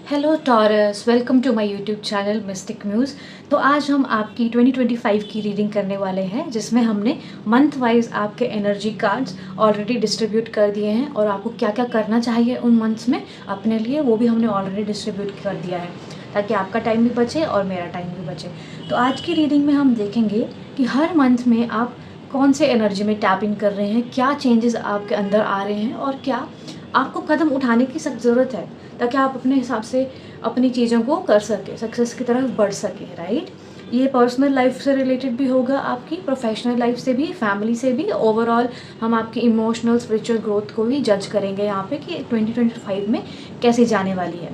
Hello Taurus, welcome to my YouTube channel Mystic Muse. तो आज हम आपकी 2025 की रीडिंग करने वाले हैं, जिसमें हमने मंथ वाइज आपके एनर्जी कार्ड्स ऑलरेडी डिस्ट्रीब्यूट कर दिए हैं और आपको क्या क्या करना चाहिए उन मंथ्स में अपने लिए, वो भी हमने ऑलरेडी डिस्ट्रीब्यूट कर दिया है ताकि आपका टाइम भी बचे और मेरा टाइम भी बचे। तो आज की रीडिंग में हम देखेंगे कि हर मंथ में आप कौन से एनर्जी में टैप इन कर रहे हैं, क्या चेंजेस आपके अंदर आ रहे हैं और क्या आपको कदम उठाने की सख्त ज़रूरत है ताकि आप अपने हिसाब से अपनी चीज़ों को कर सकें, सक्सेस की तरफ बढ़ सकें। राइट, ये पर्सनल लाइफ से रिलेटेड भी होगा, आपकी प्रोफेशनल लाइफ से भी, फैमिली से भी। ओवरऑल हम आपकी इमोशनल स्पिरिचुअल ग्रोथ को भी जज करेंगे यहाँ पे कि 2025 में कैसे जाने वाली है।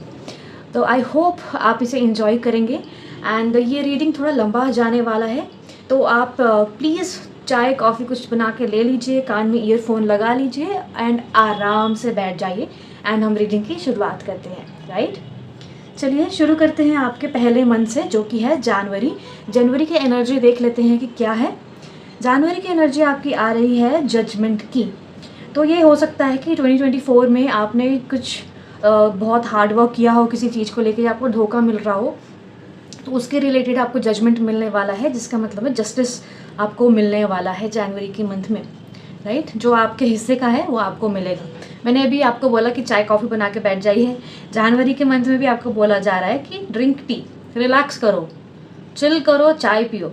तो आई होप आप इसे इंजॉय करेंगे। एंड ये रीडिंग थोड़ा लंबा जाने वाला है, तो आप प्लीज़ चाय कॉफ़ी कुछ बना के ले लीजिए, कान में ईयरफोन लगा लीजिए एंड आराम से बैठ जाइए एंड हम रीडिंग की शुरुआत करते हैं। राइट, चलिए शुरू करते हैं आपके पहले मंथ से, जो कि है जनवरी। जनवरी की एनर्जी देख लेते हैं कि क्या है। जनवरी की एनर्जी आपकी आ रही है जजमेंट की। तो ये हो सकता है कि 2024 में आपने कुछ बहुत हार्ड वर्क किया हो किसी चीज़ को लेकर, आपको धोखा मिल रहा हो, तो उसके रिलेटेड आपको जजमेंट मिलने वाला है, जिसका मतलब है जस्टिस आपको मिलने वाला है जनवरी के मंथ में। राइट, जो आपके हिस्से का है वो आपको मिलेगा। मैंने अभी आपको बोला कि चाय कॉफ़ी बना के बैठ जाइए। जनवरी के मंथ में भी आपको बोला जा रहा है कि ड्रिंक टी, रिलैक्स करो, चिल करो, चाय पियो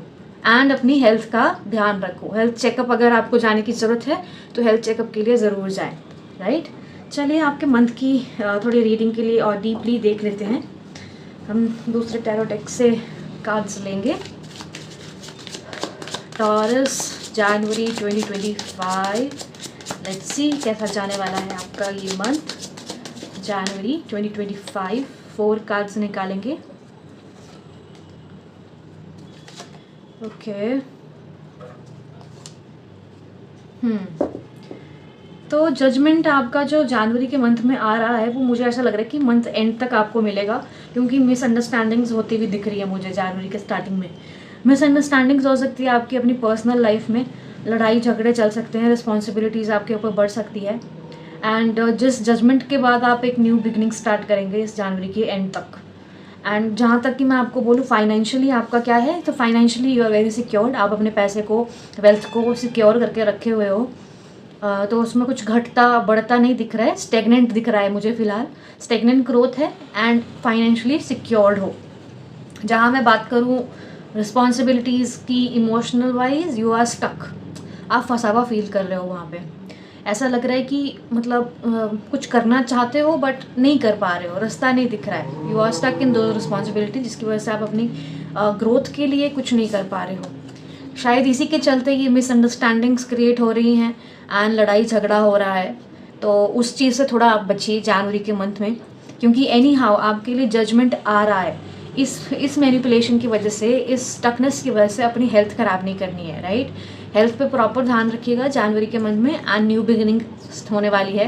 एंड अपनी हेल्थ का ध्यान रखो। हेल्थ चेकअप अगर आपको जाने की ज़रूरत है तो हेल्थ चेकअप के लिए ज़रूर जाएं। राइट, चलिए आपके मंथ की थोड़ी रीडिंग के लिए और डीपली देख लेते हैं। हम दूसरे टैरो डेक से कार्ड्स लेंगे। टॉरस जनवरी 2025, लेट्स सी कैसा जाने वाला है आपका ये मंथ जनवरी 2025। 4 कार्ड्स निकालेंगे। ओके, तो जजमेंट आपका जो जनवरी के मंथ में आ रहा है वो मुझे ऐसा लग रहा है कि मंथ एंड तक आपको मिलेगा, क्योंकि मिसअंडरस्टैंडिंग्स होती हुई दिख रही है मुझे जनवरी के स्टार्टिंग में। मिसअंडरस्टैंडिंग्स हो सकती है आपकी अपनी पर्सनल लाइफ में, लड़ाई झगड़े चल सकते हैं, रिस्पॉन्सिबिलिटीज़ आपके ऊपर बढ़ सकती है। एंड जिस जजमेंट के बाद आप एक न्यू बिगनिंग स्टार्ट करेंगे इस जनवरी के एंड तक। एंड जहाँ तक कि मैं आपको बोलूँ फाइनेंशियली आपका क्या है, तो financially you are very secured. आप अपने पैसे को, वेल्थ को सिक्योर करके रखे हुए हो। तो उसमें कुछ घटता बढ़ता नहीं दिख रहा है, स्टेगनेंट दिख रहा है मुझे फ़िलहाल। स्टेगनेंट ग्रोथ है एंड फाइनेंशियली सिक्योर्ड हो। जहाँ मैं बात करूँ रिस्पॉन्सिबिलिटीज़ की, emotional wise you are stuck, आप फंसा हुआ फील कर रहे हो वहाँ पे। ऐसा लग रहा है कि मतलब कुछ करना चाहते हो बट नहीं कर पा रहे हो, रास्ता नहीं दिख रहा है। यू आर स्टक इन दो रिस्पॉन्सिबिलिटी, जिसकी वजह से आप अपनी ग्रोथ के लिए कुछ नहीं कर पा रहे हो। शायद इसी के चलते ये मिसअंडरस्टैंडिंग्स क्रिएट हो रही हैं एंड लड़ाई झगड़ा हो रहा है। तो उस चीज़ से थोड़ा आप बचिए जनवरी के मंथ में, क्योंकि एनी हाउ आपके लिए जजमेंट आ रहा है। इस मैनिपुलेशन की वजह से, इस स्टकनेस की वजह से अपनी हेल्थ ख़राब नहीं करनी है। राइट, हेल्थ पे प्रॉपर ध्यान रखिएगा जनवरी के मंथ में एंड न्यू बिगिनिंग होने वाली है,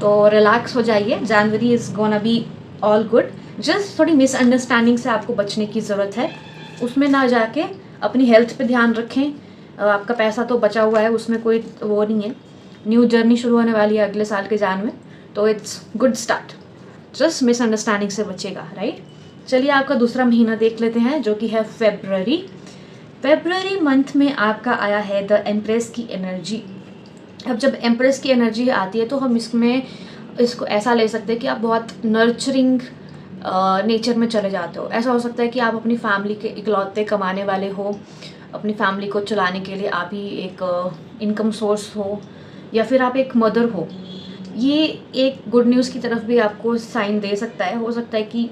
तो रिलैक्स हो जाइए। जनवरी is gonna be all good. Just थोड़ी मिसअंडरस्टैंडिंग से आपको बचने की ज़रूरत है, उसमें ना जाके अपनी हेल्थ पे ध्यान रखें। आपका पैसा तो बचा हुआ है, उसमें कोई वो नहीं है। न्यू जर्नी शुरू होने वाली है अगले साल के जान में, तो it's good start. Just misunderstanding से बचेगा। राइट, चलिए आपका दूसरा महीना देख लेते हैं, जो कि है फेब्रुअरी। फेब्रुअरी मंथ में आपका आया है द एम्प्रेस की एनर्जी। अब जब एम्प्रेस की एनर्जी आती है तो हम इसको ऐसा ले सकते हैं कि आप बहुत नर्चरिंग नेचर में चले जाते हो। ऐसा हो सकता है कि आप अपनी फैमिली के इकलौते कमाने वाले हो, अपनी फैमिली को चलाने के लिए आप ही एक इनकम सोर्स हो, या फिर आप एक मदर हो। ये एक गुड न्यूज़ की तरफ भी आपको साइन दे सकता है। हो सकता है कि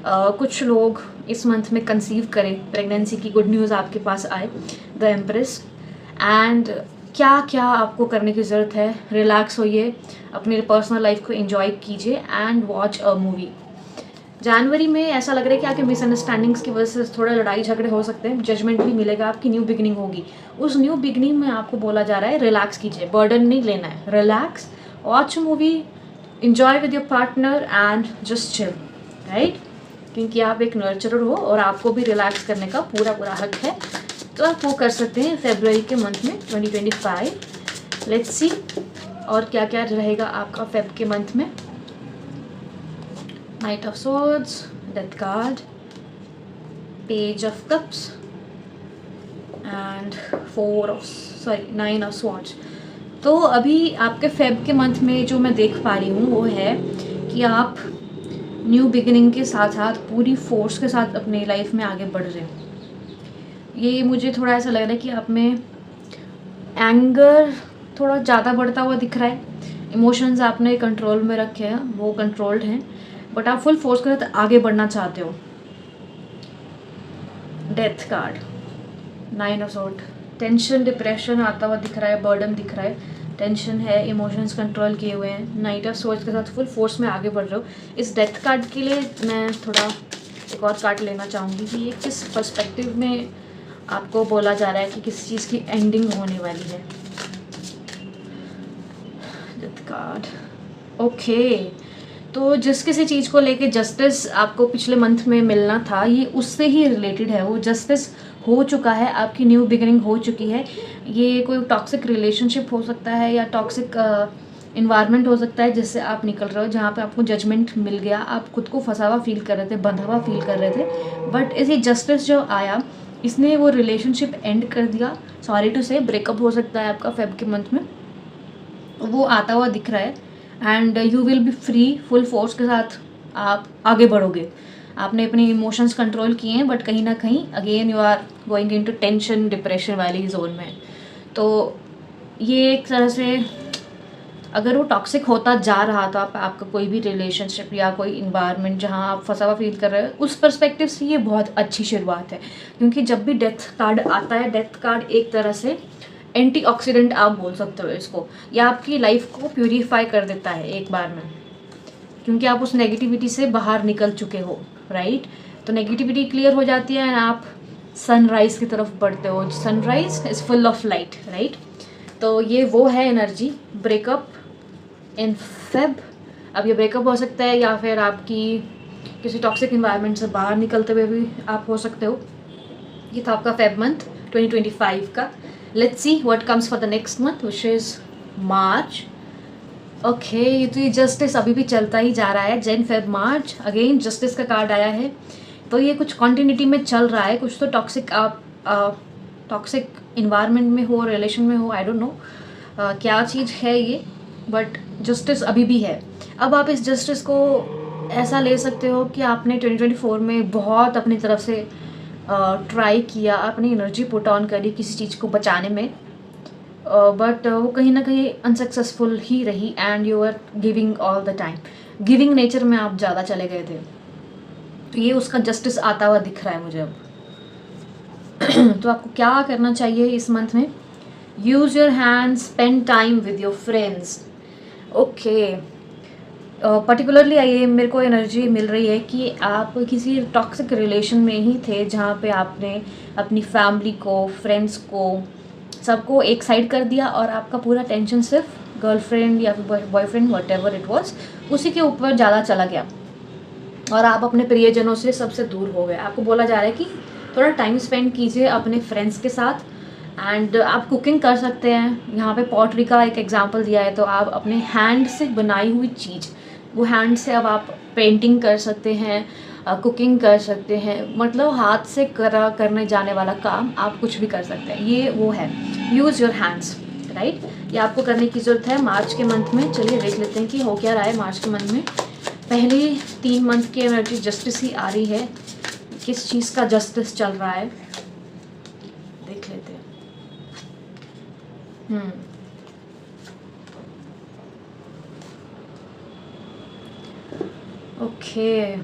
कुछ लोग इस मंथ में कंसीव करें, प्रेगनेंसी की गुड न्यूज़ आपके पास आए, द एम्प्रेस। एंड क्या क्या आपको करने की ज़रूरत है, रिलैक्स होइए, अपनी पर्सनल लाइफ को एंजॉय कीजिए एंड वॉच अ मूवी। जनवरी में ऐसा लग रहा है कि आपके मिसअंडरस्टैंडिंग्स की वजह से थोड़ा लड़ाई झगड़े हो सकते हैं, जजमेंट भी मिलेगा, आपकी न्यू बिगनिंग होगी। उस न्यू बिगनिंग में आपको बोला जा रहा है रिलैक्स कीजिए, बर्डन नहीं लेना है, relax, watch movie, enjoy with your partner and just chill. Right, क्योंकि आप एक नर्चरर हो और आपको भी रिलैक्स करने का पूरा हक है, तो आप वो कर सकते हैं फरवरी के मंथ में 2025। लेट्स सी और क्या क्या रहेगा आपका फेब के मंथ में। Night of swords, death card, page of cups and 9 of swords। तो अभी आपके फेब के मंथ में जो मैं देख पा रही हूँ वो है कि आप न्यू बिगिनिंग के साथ साथ पूरी फोर्स के साथ अपनी लाइफ में आगे बढ़ रहे हो। ये मुझे थोड़ा ऐसा लग रहा है कि आप में एंगर थोड़ा ज़्यादा बढ़ता हुआ दिख रहा है। इमोशंस आपने कंट्रोल में रखे हैं, वो कंट्रोल्ड हैं, बट आप फुल फोर्स के साथ आगे बढ़ना चाहते हो। Death card, 9 of swords, tension depression आता हुआ दिख रहा है, बर्डन दिख रहा है, टेंशन है, इमोशंस कंट्रोल किए हुए हैं, नाइट ऑफ swords के साथ फुल फोर्स में आगे बढ़ रहे हो। इस डेथ कार्ड के लिए मैं थोड़ा एक और कार्ड लेना चाहूँगी कि ये किस पर्सपेक्टिव में आपको बोला जा रहा है कि किस चीज़ की एंडिंग होने वाली है। डेथ कार्ड, ओके, तो जिस किसी चीज़ को लेके जस्टिस आपको पिछले मंथ में मिलना था, ये उससे ही रिलेटेड है। वो जस्टिस हो चुका है, आपकी न्यू बिगिनिंग हो चुकी है। ये कोई टॉक्सिक रिलेशनशिप हो सकता है या टॉक्सिक इन्वायरमेंट हो सकता है जिससे आप निकल रहे हो, जहाँ पे आपको जजमेंट मिल गया, आप खुद को फंसा हुआ फील कर रहे थे, बंधा हुआ फील कर रहे थे, बट इसी जस्टिस जो आया इसने वो रिलेशनशिप एंड कर दिया। सॉरी टू से, ब्रेकअप हो सकता है आपका फेब के मंथ में, वो आता हुआ दिख रहा है। And you will be free, full force के साथ आप आगे बढ़ोगे। आपने अपने इमोशंस कंट्रोल किए हैं, बट कहीं ना कहीं again you are going into tension depression वाली जोन में। तो ये एक तरह से अगर वो टॉक्सिक होता जा रहा था आपका कोई भी रिलेशनशिप या कोई इन्वायरमेंट जहाँ आप फंसा हुआ फील कर रहे हो, उस पर्सपेक्टिव से ये बहुत अच्छी शुरुआत है। क्योंकि जब भी डेथ कार्ड आता है, डेथ कार्ड एक तरह से एंटीऑक्सीडेंट आप बोल सकते हो इसको, या आपकी लाइफ को प्यूरीफाई कर देता है एक बार में, क्योंकि आप उस नेगेटिविटी से बाहर निकल चुके हो, राइट। तो नेगेटिविटी क्लियर हो जाती है एंड आप सनराइज की तरफ बढ़ते हो। Sunrise is full of light, right. तो ये वो है एनर्जी। ब्रेकअप इन फेब, अब ये ब्रेकअप हो सकता है या फिर आपकी किसी टॉक्सिक इन्वायरमेंट से बाहर निकलते हुए भी आप हो सकते हो। ये था आपका फेब मंथ 2025 का। Let's see what comes for the next month which is March. Okay, ये तो ये जस्टिस अभी भी चलता ही जा रहा है। Jan Feb March, again justice का कार्ड आया है। तो ये कुछ कॉन्टिन्यूटी में चल रहा है, कुछ तो टॉक्सिक आप टॉक्सिक इन्वायरमेंट में हो, रिलेशन में हो, आई डोंट नो क्या चीज़ है ये, बट जस्टिस अभी भी है। अब आप इस जस्टिस को ऐसा ले सकते हो कि आपने 2024 में बहुत अपनी तरफ से ट्राई किया, अपनी एनर्जी पुट ऑन करी किसी चीज़ को बचाने में, बट वो कहीं ना कहीं अनसक्सेसफुल ही रही and you are giving all the time, giving nature में आप ज़्यादा चले गए थे। तो ये उसका जस्टिस आता हुआ दिख रहा है मुझे अब। तो आपको क्या करना चाहिए इस मंथ में? Use your hand, spend time with your friends. Okay, particularly ये मेरे को एनर्जी मिल रही है कि आप किसी टॉक्सिक रिलेशन में ही थे जहाँ पे आपने अपनी फैमिली को, फ्रेंड्स को, सबको एक साइड कर दिया और आपका पूरा टेंशन सिर्फ गर्लफ्रेंड या फिर boyfriend what ever it was उसी के ऊपर ज़्यादा चला गया और आप अपने प्रियजनों से सबसे दूर हो गए। आपको बोला जा रहा है कि थोड़ा टाइम स्पेंड कीजिए अपने फ्रेंड्स के साथ एंड आप कुकिंग कर सकते हैं। यहाँ पे पॉटरी का एक एग्जांपल दिया है, तो आप अपने हैंड से बनाई हुई चीज़, वो हैंड से अब आप पेंटिंग कर सकते हैं, कुकिंग कर सकते हैं, मतलब हाथ से करने जाने वाला काम आप कुछ भी कर सकते हैं। ये वो है, यूज़ योर हैंड्स, राइट। ये आपको करने की ज़रूरत है मार्च के मंथ में। चलिए देख लेते हैं कि हो क्या रहा है मार्च के मंथ में। पहली 3 मंथ की एनर्जी जस्टिस ही आ रही है। किस चीज़ का जस्टिस चल रहा है देख लेते हैं। Okay,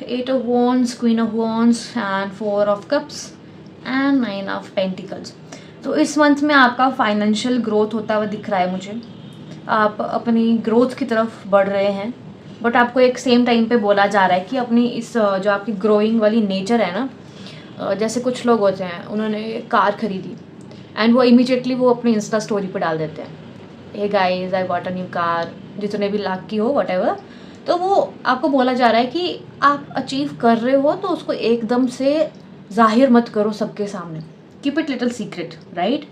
8 of Wands, Queen of Wands and 4 of Cups and 9 of Pentacles। तो इस मंथ में आपका फाइनेंशियल ग्रोथ होता हुआ दिख रहा है मुझे। आप अपनी ग्रोथ की तरफ बढ़ रहे हैं, बट आपको एक सेम टाइम पे बोला जा रहा है कि अपनी इस जो आपकी ग्रोइंग वाली नेचर है ना, जैसे कुछ लोग होते हैं उन्होंने कार खरीदी एंड वो इमीडिएटली वो अपनी इंस्टा स्टोरी पे डाल देते हैं, hey guys I got a new car, जितने भी लाख की हो वट एवर। तो वो आपको बोला जा रहा है कि आप अचीव कर रहे हो तो उसको एकदम से जाहिर मत करो सबके सामने, keep it little secret, right.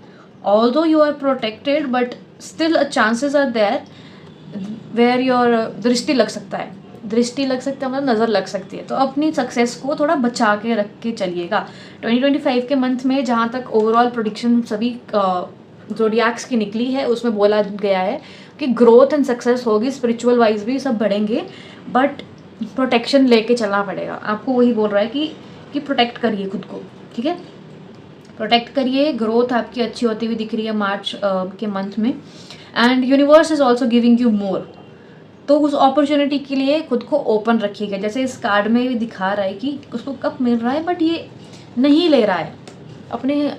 Although you are protected but still chances are there where your दृष्टि लग सकता है, दृष्टि लग सकता है मतलब नज़र लग सकती है। तो अपनी सक्सेस को थोड़ा बचा के रख के चलिएगा। 2025 के मंथ में जहाँ तक ओवरऑल प्रोडिक्शन सभी ज़ोडिएक्स की निकली है उसमें बोला गया है कि ग्रोथ एंड सक्सेस होगी, स्पिरिचुअल वाइज भी सब बढ़ेंगे, बट प्रोटेक्शन लेके चलना पड़ेगा आपको। वही बोल रहा है कि प्रोटेक्ट करिए खुद को, ठीक है, प्रोटेक्ट करिए। ग्रोथ आपकी अच्छी होती हुई दिख रही है मार्च के मंथ में, and universe is also giving you more. तो उस अपॉर्चुनिटी के लिए खुद को ओपन रखिएगा। जैसे इस कार्ड में भी दिखा रहा है कि उसको कप मिल रहा है बट ये नहीं ले रहा है, अपने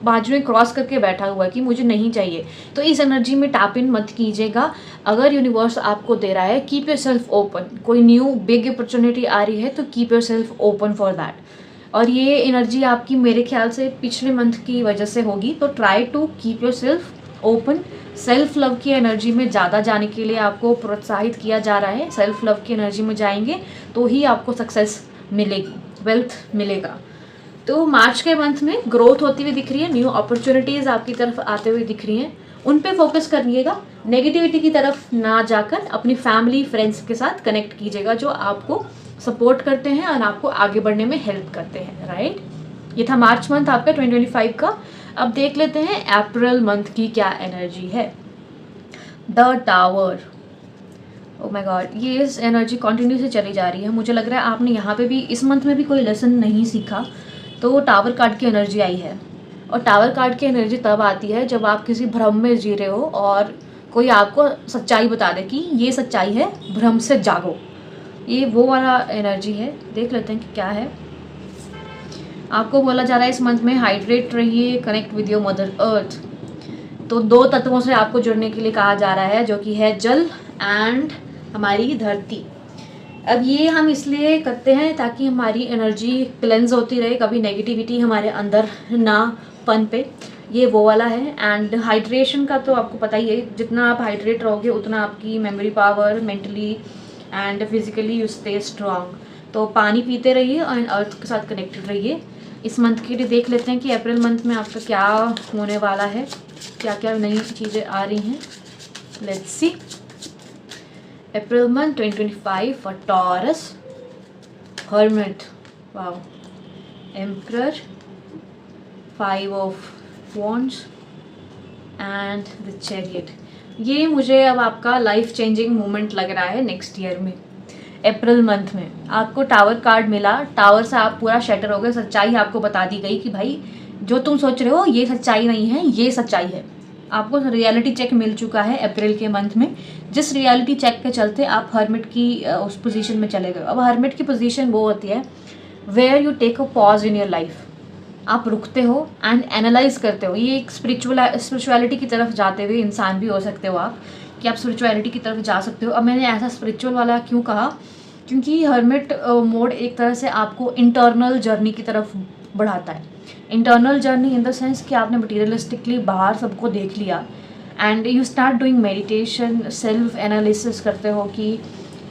बाजू में क्रॉस करके बैठा हुआ है कि मुझे नहीं चाहिए। तो इस एनर्जी में टैप इन मत कीजिएगा। अगर यूनिवर्स आपको दे रहा है, कीप योर सेल्फ ओपन। कोई न्यू बिग अपॉर्चुनिटी आ रही है तो keep yourself open for that. और ये एनर्जी आपकी मेरे ख्याल से पिछले मंथ की वजह से होगी, तो try to keep yourself open. Self love की एनर्जी में ज़्यादा जाने के लिए आपको प्रोत्साहित किया जा रहा है। सेल्फ लव की एनर्जी में जाएंगे तो ही आपको सक्सेस मिलेगी, वेल्थ मिलेगा। तो मार्च के मंथ में ग्रोथ होती हुई दिख रही है, न्यू अपॉर्चुनिटीज़ आपकी तरफ आते हुए दिख रही हैं, उन पे फोकस करिएगा। नेगेटिविटी की तरफ ना जाकर अपनी फैमिली फ्रेंड्स के साथ कनेक्ट कीजिएगा जो आपको सपोर्ट करते हैं और आपको आगे बढ़ने में हेल्प करते हैं, राइट। ये था मार्च मंथ आपका 2025 का। अब देख लेते हैं अप्रैल मंथ की क्या एनर्जी है। The tower, oh my God, ये इस एनर्जी कंटिन्यू से चली जा रही है। मुझे लग रहा है आपने यहाँ पे भी इस मंथ में भी कोई लेसन नहीं सीखा। तो टावर कार्ड की एनर्जी आई है, और टावर कार्ड की एनर्जी तब आती है जब आप किसी भ्रम में जी रहे हो और कोई आपको सच्चाई बता दे कि ये सच्चाई है, भ्रम से जागो। ये वो वाला एनर्जी है। देख लेते हैं कि क्या है। आपको बोला जा रहा है इस मंथ में हाइड्रेट रहिए, connect with your mother earth. तो 2 तत्वों से आपको जुड़ने के लिए कहा जा रहा है, जो कि है जल एंड हमारी धरती। अब ये हम इसलिए करते हैं ताकि हमारी एनर्जी क्लेंज होती रहे, कभी नेगेटिविटी हमारे अंदर ना पनपे। ये वो वाला है। एंड हाइड्रेशन का तो आपको पता ही है, जितना आप हाइड्रेट रहोगे उतना आपकी memory power, mentally and physically you stay strong. तो पानी पीते रहिए और अर्थ के साथ कनेक्टेड रहिए। इस मंथ के लिए देख लेते हैं कि अप्रैल मंथ में आपका क्या होने वाला है, क्या क्या नई चीज़ें आ रही हैं। Let's see. April month 2025 for Taurus, Hermit, wow, Emperor, 5 of Wands and the Chariot। ये मुझे अब आपका लाइफ चेंजिंग मोमेंट लग रहा है नेक्स्ट ईयर में। अप्रैल मंथ में आपको टावर कार्ड मिला, टावर से आप पूरा शटर हो गए। सच्चाई आपको बता दी गई कि भाई जो तुम सोच रहे हो ये सच्चाई नहीं है, ये सच्चाई है। आपको रियलिटी चेक मिल चुका है अप्रैल के मंथ में, जिस रियलिटी चेक के चलते आप हर्मिट की उस पोजीशन में चले गए। अब हर्मिट की पोजीशन वो होती है where you take a pause in your life. आप रुकते हो एंड एनालाइज करते हो। ये एक स्पिरिचुअलिटी की तरफ जाते हुए इंसान भी हो सकते हो आप, कि आप स्पिरिचुअलिटी की तरफ जा सकते हो। अब मैंने ऐसा स्पिरिचुअल वाला क्यों कहा, क्योंकि हर्मिट मोड एक तरह से आपको इंटरनल जर्नी की तरफ बढ़ाता है। Internal journey in the sense कि आपने मटीरियलिस्टिकली बाहर सबको देख लिया and you start doing meditation, self analysis करते हो कि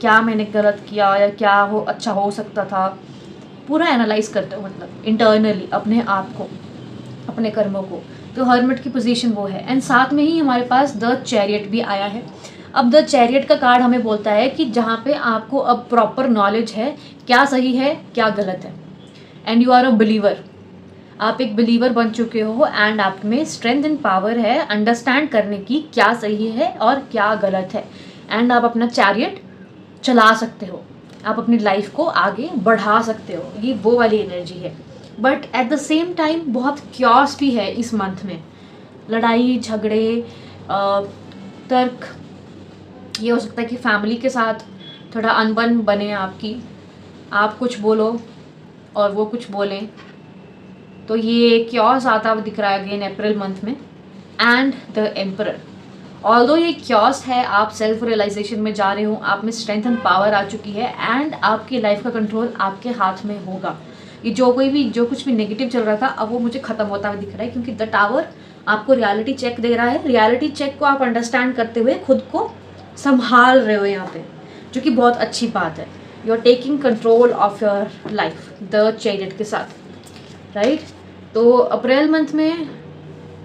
क्या मैंने गलत किया या क्या हो अच्छा हो सकता था। पूरा एनालाइज करते हो, मतलब इंटरनली अपने आप को, अपने कर्मों को। तो हर्मिट की पोजीशन वो है। एंड साथ में ही हमारे पास द चैरियट भी आया है। अब द चैरियट का कार्ड हमें बोलता है कि जहाँ पे आपको अब प्रॉपर नॉलेज है क्या सही है क्या गलत है, and you are a believer. आप एक बिलीवर बन चुके हो एंड आप में स्ट्रेंथ एंड पावर है अंडरस्टैंड करने की क्या सही है और क्या गलत है। एंड आप अपना चैरियट चला सकते हो, आप अपनी लाइफ को आगे बढ़ा सकते हो। ये वो वाली एनर्जी है। But at the same time बहुत क्योस भी है इस मंथ में। लड़ाई झगड़े, तर्क, ये हो सकता है कि फैमिली के साथ थोड़ा अनबन बने आपकी, आप कुछ बोलो और वो कुछ बोलें। तो ये क्योस आता हुआ दिख रहा है अगेन अप्रैल मंथ में। एंड द एम्परर, ऑल्दो ये क्योस है, आप सेल्फ रियलाइजेशन में जा रहे हो, आप में स्ट्रेंथ एंड पावर आ चुकी है एंड आपकी लाइफ का कंट्रोल आपके हाथ में होगा। ये जो कुछ भी नेगेटिव चल रहा था अब वो मुझे ख़त्म होता हुआ दिख रहा है, क्योंकि द टावर आपको रियलिटी चेक दे रहा है। रियलिटी चेक को आप अंडरस्टैंड करते हुए खुद को संभाल रहे हो यहाँ पे, जो कि बहुत अच्छी बात है। You are taking control of your life the chariot के साथ, राइट। तो अप्रैल मंथ में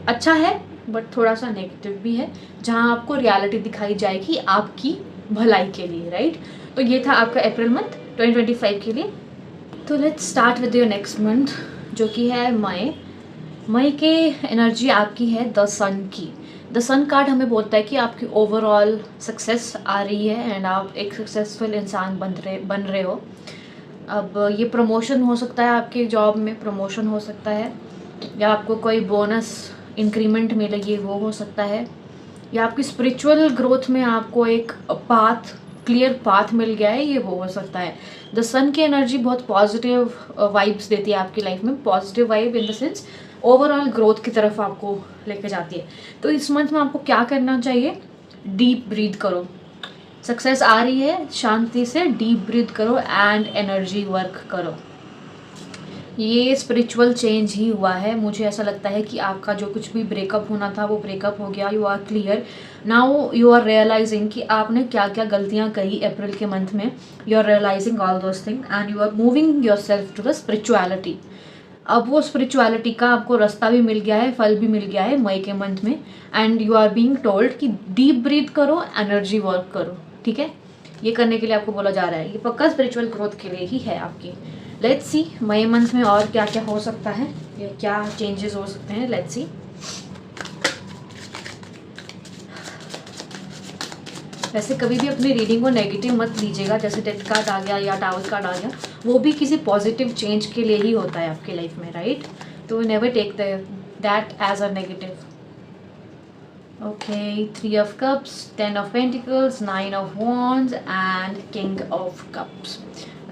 अच्छा है बट थोड़ा सा नेगेटिव भी है, जहाँ आपको रियलिटी दिखाई जाएगी आपकी भलाई के लिए, राइट। तो ये था आपका अप्रैल मंथ 2025 के लिए। तो let's start with your next month जो कि है मई। मई के एनर्जी आपकी है द सन की। द सन कार्ड हमें बोलता है कि आपकी ओवरऑल सक्सेस आ रही है एंड आप एक सक्सेसफुल इंसान बन रहे हो। अब ये प्रमोशन हो सकता है, आपके जॉब में प्रमोशन हो सकता है, या आपको कोई बोनस इंक्रीमेंट मिलेगी वो हो सकता है, या आपकी स्पिरिचुअल ग्रोथ में आपको एक पाथ, क्लियर पाथ मिल गया है, ये वो हो सकता है। द सन की एनर्जी बहुत पॉजिटिव वाइब्स देती है आपकी लाइफ में, positive vibe in the sense overall growth की तरफ आपको लेके जाती है। तो इस मंथ में आपको क्या करना चाहिए, डीप ब्रीथ करो। सक्सेस आ रही है, शांति से डीप ब्रीथ करो एंड एनर्जी वर्क करो। ये स्पिरिचुअल चेंज ही हुआ है। मुझे ऐसा लगता है कि आपका जो कुछ भी ब्रेकअप होना था वो ब्रेकअप हो गया। You are clear now, you are realising कि आपने क्या क्या गलतियां करी अप्रैल के मंथ में। You are realising all those thing and you are moving yourself to the spirituality. अब वो स्पिरिचुअलिटी का आपको रास्ता भी मिल गया है, फल भी मिल गया है मई के मंथ में। And you are being told कि डीप ब्रीथ करो, एनर्जी वर्क करो, ठीक है। ये करने के लिए आपको बोला जा रहा है, ये पक्का स्पिरिचुअल ग्रोथ के लिए ही है आपकी। लेट्स सी मई मंथ में और क्या क्या हो सकता है, या क्या चेंजेस हो सकते हैं। Let's see. वैसे कभी भी अपनी रीडिंग को नेगेटिव मत लीजिएगा, जैसे डेथ कार्ड आ गया या टावर कार्ड आ गया, वो भी किसी पॉजिटिव चेंज के लिए ही होता है आपकी लाइफ में, राइट। तो never take that as a negative. Okay, 3 of cups, 10 of pentacles, 9 of wands and king of cups.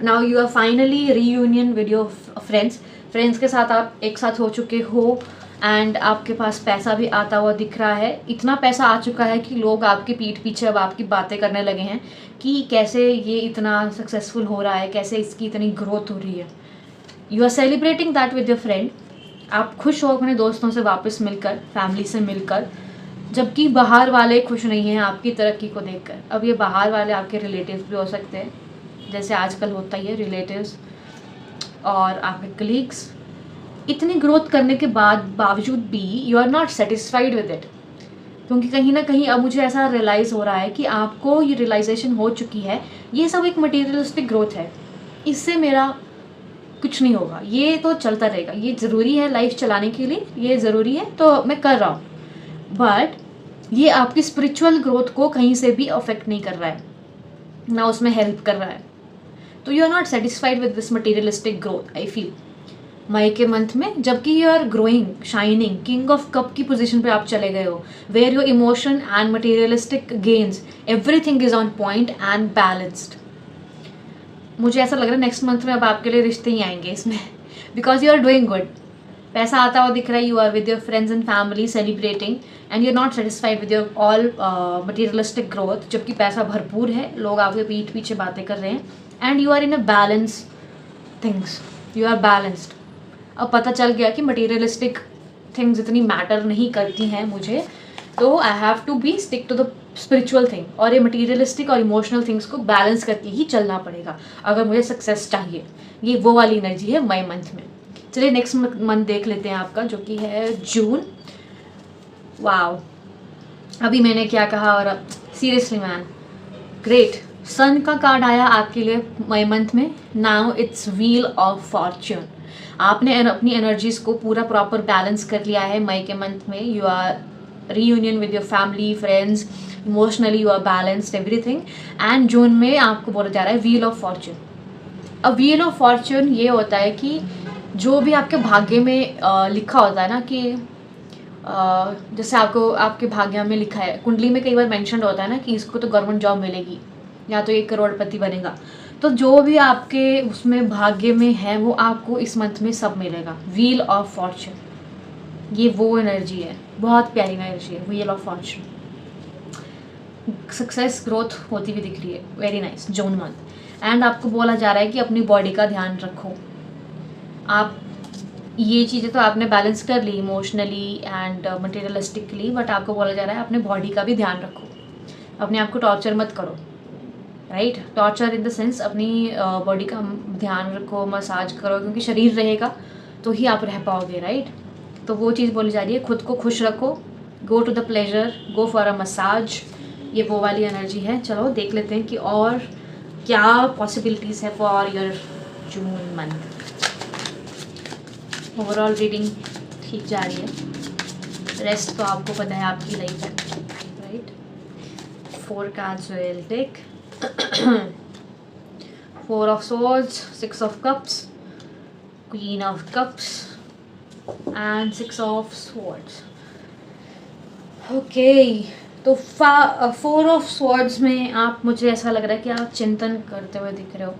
Now you are finally reunion with your friends के साथ आप एक साथ हो चुके हो एंड आपके पास पैसा भी आता हुआ दिख रहा है। इतना पैसा आ चुका है कि लोग आपके पीठ पीछे अब आपकी बातें करने लगे हैं कि कैसे ये इतना सक्सेसफुल हो रहा है, कैसे इसकी इतनी ग्रोथ हो रही है। You are celebrating that with your friend. आप खुश हो अपने दोस्तों से वापस मिलकर, फैमिली से मिलकर, जबकि बाहर वाले खुश नहीं हैं आपकी तरक्की को देखकर। अब ये बाहर वाले आपके रिलेटिव्स भी हो सकते हैं, जैसे आजकल होता ही है, रिलेटिव्स और आपके कलीग्स। इतनी ग्रोथ करने के बावजूद भी you are not satisfied with it, क्योंकि कहीं ना कहीं अब मुझे ऐसा रियलाइज़ हो रहा है कि आपको ये रियलाइजेशन हो चुकी है, ये सब एक मटेरियलिस्टिक ग्रोथ है, इससे मेरा कुछ नहीं होगा, ये तो चलता रहेगा, ये ज़रूरी है लाइफ चलाने के लिए, ये ज़रूरी है तो मैं कर रहा हूँ, बट ये आपकी स्पिरिचुअल ग्रोथ को कहीं से भी अफेक्ट नहीं कर रहा है, ना उसमें हेल्प कर रहा है। तो you are not satisfied with this materialistic growth I feel मई के मंथ में, जबकि you are growing, shining, king of cup की पोजीशन पे आप चले गए हो, where your emotion and materialistic gains, everything is on point and balanced. मुझे ऐसा लग रहा है नेक्स्ट मंथ में अब आपके लिए रिश्ते ही आएंगे इसमें, because you are doing good. पैसा आता हुआ दिख रहा है, you are with your friends and family celebrating and you are not satisfied with your all materialistic growth, जबकि पैसा भरपूर है, लोग आपके पीठ पीछे बातें कर रहे हैं and you are in a balance things, you are balanced. अब पता चल गया कि मटेरियलिस्टिक थिंग्स इतनी मैटर नहीं करती हैं मुझे, तो I have to be stick to the spiritual thing, और ये मटेरियलिस्टिक और इमोशनल थिंग्स को बैलेंस करके ही चलना पड़ेगा अगर मुझे सक्सेस चाहिए। ये वो वाली एनर्जी है मई मंथ में। चलिए नेक्स्ट मंथ देख लेते हैं आपका, जो कि है जून। वाओ, अभी मैंने क्या कहा, और सीरियसली मैन, ग्रेट। सन का कार्ड आया आपके लिए मई मंथ में। Now it's wheel of Fortune. आपने अपनी एनर्जीज को पूरा प्रॉपर बैलेंस कर लिया है मई के मंथ में। You are reunion with your family, friends, emotionally you are balanced, everything. And जून में आपको बोला जा रहा है व्हील ऑफ फॉर्च्यून। अब व्हील ऑफ फॉर्च्यून ये होता है कि जो भी आपके भाग्य में लिखा होता है ना, कि जैसे आपको आपके भाग्य में लिखा है, कुंडली में कई बार मेंशन होता है ना कि इसको तो गवर्नमेंट जॉब मिलेगी या तो 1 करोड़पति बनेगा, तो जो भी आपके उसमें भाग्य में है वो आपको इस मंथ में सब मिलेगा। व्हील ऑफ फॉर्च्यून, ये वो एनर्जी है, बहुत प्यारी एनर्जी है wheel of Fortune. Success growth होती हुई दिख रही है, very nice June month. And आपको बोला जा रहा है कि अपनी बॉडी का ध्यान रखो। आप ये चीज़ें तो आपने बैलेंस कर ली इमोशनली एंड मटेरियलिस्टिकली, बट आपको बोला जा रहा है अपने बॉडी का भी ध्यान रखो, अपने आप को टॉर्चर मत करो, right. Torture in the sense अपनी बॉडी का ध्यान रखो, मसाज करो, क्योंकि शरीर रहेगा तो ही आप रह पाओगे, राइट। तो वो चीज़ बोली जा रही है, खुद को खुश रखो, go to the pleasure, go for a massage, ये वो वाली एनर्जी है। चलो देख लेते हैं कि और क्या पॉसिबिलिटीज़ है for your June month. Overall reading ठीक जा रही है, रेस्ट तो आपको पता है आपकी लाइफ है, right. 4 cards will take 4 of swords, 6 of cups, Queen of cups and 6 of swords। Okay तो 4 ऑफ स्वॉर्ड्स में आप, मुझे ऐसा लग रहा है कि आप चिंतन करते हुए दिख रहे हो।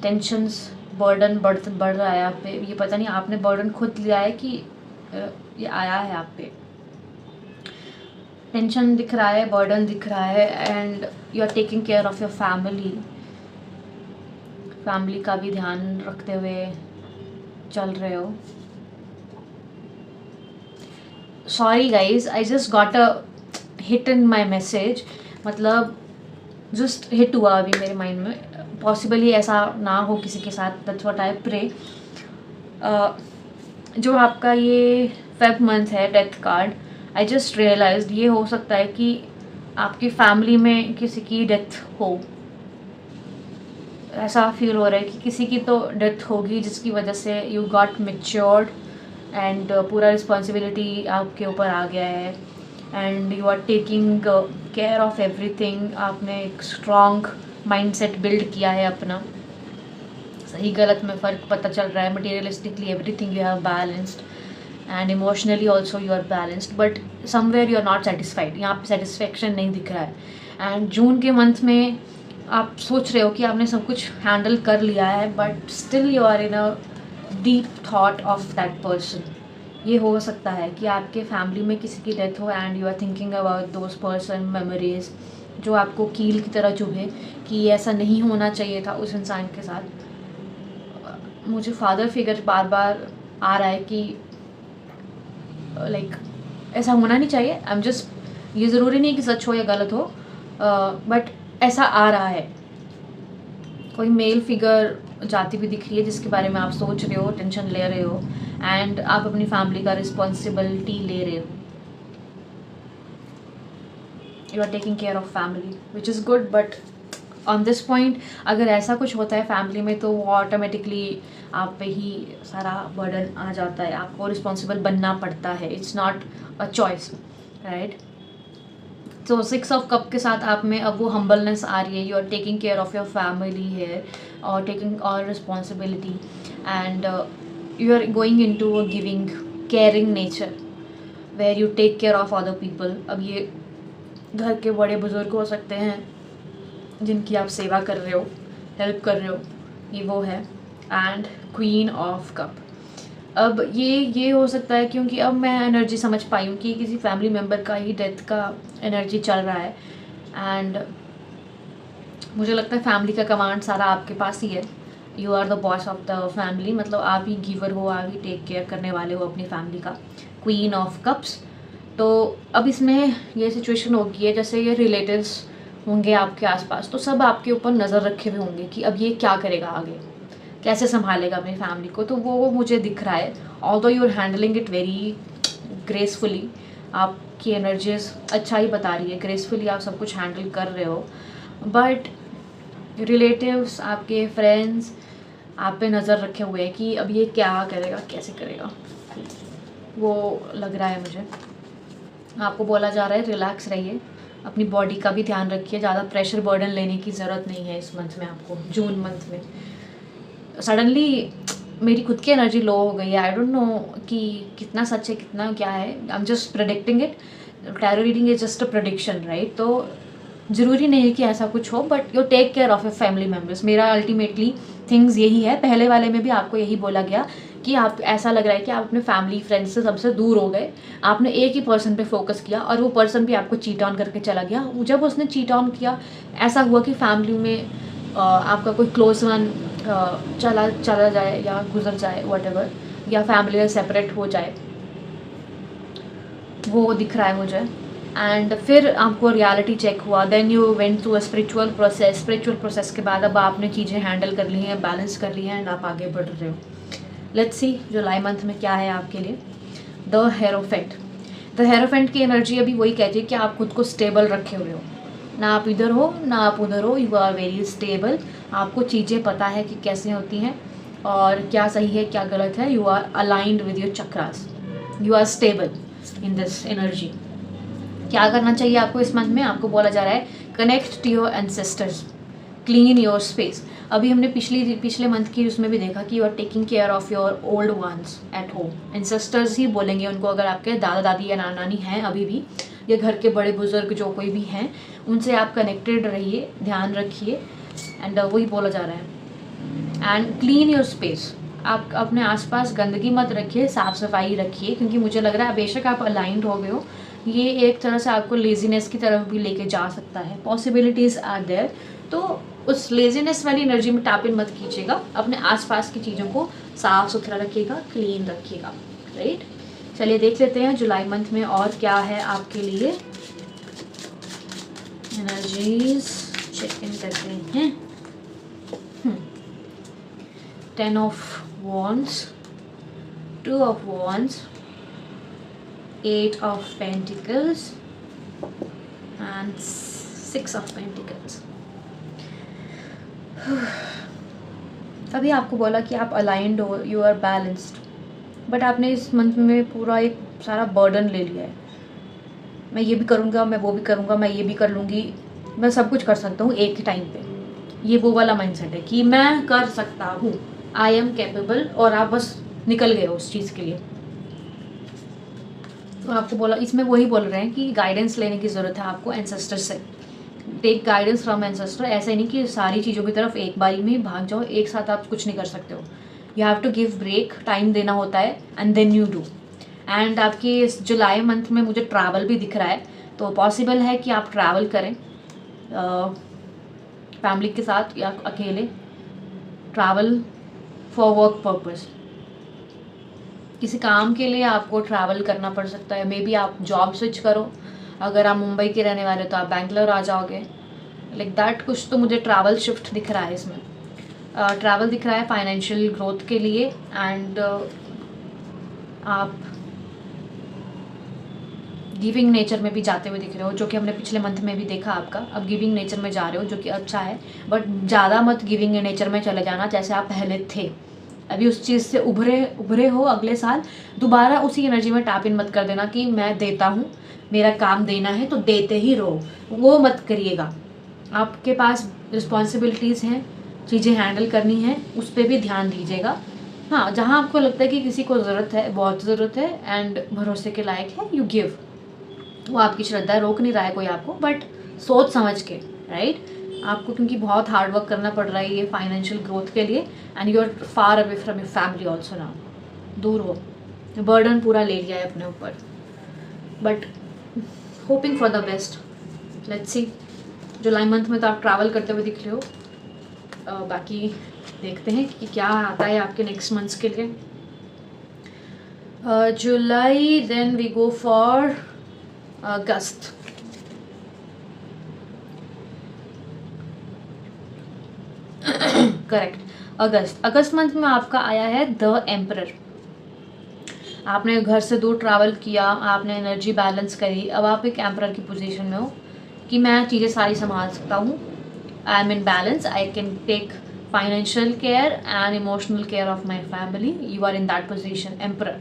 टेंशन्स, बर्डन बढ़ रहा है आप पे। ये पता नहीं आपने बर्डन खुद लिया है कि ये आया है आप पे। टेंशन दिख रहा है, बर्डन दिख रहा है, and you are taking care of your family का भी ध्यान रखते हुए चल रहे हो। Sorry guys, I just got a hit in my message, मतलब जस्ट हिट हुआ अभी मेरे माइंड में। पॉसिबली ऐसा ना हो किसी के साथ, दैट्स व्हाट आई प्रे। जो आपका ये फेब मंथ है, death card, I just realized ये हो सकता है कि आपकी फैमिली में किसी की डेथ हो। ऐसा फील हो रहा है कि किसी की तो डेथ होगी जिसकी वजह से यू गॉट मैच्योर्ड एंड पूरा रिस्पॉन्सिबिलिटी आपके ऊपर आ गया है, and you are taking care of everything. आपने एक स्ट्रॉन्ग माइंडसेट बिल्ड किया है अपना। सही गलत में फ़र्क पता चल रहा है। Materialistically everything you have balanced and emotionally also you are balanced, but somewhere you are not satisfied. यहाँ पे सेटिस्फेक्शन नहीं दिख रहा है। एंड जून के मंथ में आप सोच रहे हो कि आपने सब कुछ हैंडल कर लिया है, but still you are in a deep thought of that person. ये हो सकता है कि आपके फैमिली में किसी की डेथ हो and you are thinking about those person memories जो आपको कील की तरह चुभे कि ऐसा नहीं होना चाहिए था उस इंसान के साथ। मुझे फादर फिगर बार बार आ रहा है कि लाइक ऐसा होना नहीं चाहिए। आई एम जस्ट, ये ज़रूरी नहीं कि सच हो या गलत हो, बट ऐसा आ रहा है। कोई मेल फिगर जाती हुई दिख रही है जिसके बारे में आप सोच रहे हो, टेंशन ले रहे हो, एंड आप अपनी फैमिली का रिस्पॉन्सिबिलिटी ले रहे हो। You are taking care of family which is good, but on this point अगर ऐसा कुछ होता है फैमिली में तो वो ऑटोमेटिकली आप पे ही सारा बर्डन आ जाता है। आपको रिस्पॉन्सिबल बनना पड़ता है। It's not a choice, right. तो 6 ऑफ कप के साथ आप में अब वो हम्बलनेस आ रही है। You are taking care of your family है और taking all responsibility, and you are going in to a giving caring nature where you take care of other people. अब ये घर के बड़े बुजुर्ग हो सकते हैं जिनकी आप सेवा कर रहे हो, हेल्प कर रहे हो, ये वो है। एंड क्वीन ऑफ कप, अब ये हो सकता है क्योंकि अब मैं एनर्जी समझ पाई हूँ कि किसी फैमिली मेम्बर का ही डेथ का एनर्जी चल रहा है, एंड मुझे लगता है फैमिली का कमांड सारा आपके पास ही है। You are the boss of the family, मतलब आप ही गिवर हो, आप ही टेक केयर करने वाले हो अपनी फैमिली का। क्वीन ऑफ कप्स, तो अब इसमें ये सिचुएशन होगी है जैसे ये रिलेटिव्स होंगे आपके आसपास, तो सब आपके ऊपर नज़र रखे हुए होंगे कि अब ये क्या करेगा आगे, कैसे संभालेगा अपनी फैमिली को। तो वो मुझे दिख रहा है। Although you are handling it very gracefully, आपकी एनर्जीज अच्छा ही बता रही है, ग्रेसफुली आप सब कुछ हैंडल कर रहे हो, बट रिलेटिव्स, आपके फ्रेंड्स आप पे नज़र रखे हुए हैं कि अब ये क्या करेगा, कैसे करेगा, वो लग रहा है मुझे। आपको बोला जा रहा है रिलैक्स रहिए, अपनी बॉडी का भी ध्यान रखिए, ज़्यादा प्रेशर बर्डन लेने की ज़रूरत नहीं है इस मंथ में आपको, जून मंथ में। सडनली मेरी खुद की एनर्जी लो हो गई है। आई डोंट नो कि कितना सच है कितना क्या है। I am just predicting it. Tarot reading is just a prediction, right. तो ज़रूरी नहीं है कि ऐसा कुछ हो, but you take care of your family members. मेरा अल्टीमेटली थिंग्स यही है। पहले वाले में भी आपको यही बोला गया कि आप, ऐसा लग रहा है कि आप अपने फैमिली फ्रेंड्स से सबसे दूर हो गए, आपने एक ही पर्सन पे फोकस किया और वो पर्सन भी आपको चीट ऑन करके चला गया। जब उसने चीट ऑन किया, ऐसा हुआ कि फैमिली में आपका कोई क्लोज वन चला जाए या गुजर जाए, व्हाटएवर, या फैमिली सेपरेट हो जाए, वो दिख रहा है मुझे। एंड फिर आपको रियलिटी चेक हुआ, then you went through a spiritual process के बाद अब आपने चीज़ें हैंडल कर ली हैं, बैलेंस कर ली हैं, एंड आप आगे बढ़ रहे हो। लेट्स सी जुलाई मंथ में क्या है आपके लिए। द हेरोफेंट, द हेरोफेंट की एनर्जी अभी वही कहती है कि आप खुद को स्टेबल रखे हुए हो, ना आप इधर हो ना आप उधर हो, यू आर वेरी स्टेबल। आपको चीज़ें पता है कि कैसे होती हैं और क्या सही है क्या गलत है। You are aligned with your chakras, you are stable in this energy. क्या करना चाहिए आपको इस मंथ में? आपको बोला जा रहा है connect to your ancestors, clean your space. अभी हमने पिछले मंथ की उसमें भी देखा कि you are taking care of your old ones at home. Ancestors ही बोलेंगे उनको, अगर आपके दादा दादी या नाना नानी हैं अभी भी, या घर के बड़े बुजुर्ग जो कोई भी हैं, उनसे आप कनेक्टेड रहिए, ध्यान रखिए। एंड वही बोला जा रहा है। एंड क्लीन योर स्पेस, आप अपने आसपास गंदगी मत रखिए, साफ़ सफाई रखिए, क्योंकि मुझे लग रहा है बेशक आप अलाइंड हो गए हो, ये एक तरह से आपको लेजीनेस की तरफ भी लेके जा सकता है। Possibilities are there. तो उस लेजीनेस वाली एनर्जी में टैप इन मत कीजिएगा, अपने आसपास की चीज़ों को साफ़ सुथरा रखिएगा, क्लीन रखिएगा, राइट। चलिए देख लेते हैं जुलाई मंथ में और क्या है आपके लिए एनर्जीज, चेक इन करते हैं। 10 of Wands, 2 of Wands, 8 of Pentacles and 6 of Pentacles। अभी आपको बोला कि आप अलाइंड हो, यू आर बैलेंस्ड, बट आपने इस मंथ में पूरा एक सारा बर्डन ले लिया है। मैं ये भी करूँगा, मैं वो भी करूँगा, मैं ये भी कर लूँगी, मैं सब कुछ कर सकता हूँ एक ही टाइम पे। ये वो वाला माइंडसेट है कि मैं कर सकता हूँ, आई एम कैपेबल, और आप बस निकल गए हो उस चीज़ के लिए। तो आपको बोला, इसमें वही बोल रहे हैं कि गाइडेंस लेने की ज़रूरत है आपको एंसेस्टर से। Take guidance from ancestor. ऐसे नहीं कि सारी चीज़ों की तरफ एक बारी में भाग जाओ, एक साथ आप कुछ नहीं कर सकते हो। You have to give break, time देना होता है, and then you do. And आपके इस जुलाई मंथ में मुझे ट्रैवल भी दिख रहा है, तो पॉसिबल है कि आप ट्रैवल करें फैमिली के साथ या अकेले। ट्रैवल फॉर वर्क पर्पस, किसी काम के लिए आपको ट्रैवल करना पड़ सकता है। मे बी आप जॉब स्विच करो, अगर आप मुंबई के रहने वाले हो तो आप बैंगलोर आ जाओगे, लाइक दैट। कुछ तो मुझे ट्रैवल शिफ्ट दिख रहा है इसमें। ट्रैवल दिख रहा है फाइनेंशियल ग्रोथ के लिए, एंड आप गिविंग नेचर में भी जाते हुए दिख रहे हो, जो कि हमने पिछले मंथ में भी देखा आपका। अब गिविंग नेचर में जा रहे हो, जो कि अच्छा है, बट ज़्यादा मत गिविंग नेचर में चले जाना जैसे आप पहले थे। अभी उस चीज़ से उभरे हो, अगले साल दोबारा उसी एनर्जी में टैप इन मत कर देना कि मैं देता हूँ, मेरा काम देना है तो देते ही रहो, वो मत करिएगा। आपके पास रिस्पॉन्सिबिलिटीज़ हैं, चीज़ें हैंडल करनी है, उस पर भी ध्यान दीजिएगा। हाँ, जहाँ आपको लगता है कि किसी को ज़रूरत है, बहुत ज़रूरत है एंड भरोसे के लायक है, यू गिव। वो आपकी श्रद्धा है, रोक नहीं रहा है कोई आपको, बट सोच समझ के, राइट। आपको क्योंकि बहुत हार्ड वर्क करना पड़ रहा है ये फाइनेंशियल ग्रोथ के लिए, and you are far away from your family also now. दूर हो, बर्डन पूरा ले लिया है अपने ऊपर, but hoping for the best. Let's see. जुलाई मंथ में तो आप ट्रैवल करते हुए दिख रहे हो। बाकी देखते हैं कि क्या आता है आपके नेक्स्ट मंथ्स के लिए। July, then we go for August. Correct, अगस्त मंथ में आपका आया है द एम्परर। आपने घर से दूर ट्रैवल किया, आपने एनर्जी बैलेंस करी, अब आप एक एम्परर की पोजीशन में हो कि मैं चीज़ें सारी संभाल सकता हूँ, I am in balance, I can take financial care and emotional care of my family. You are in that position, emperor.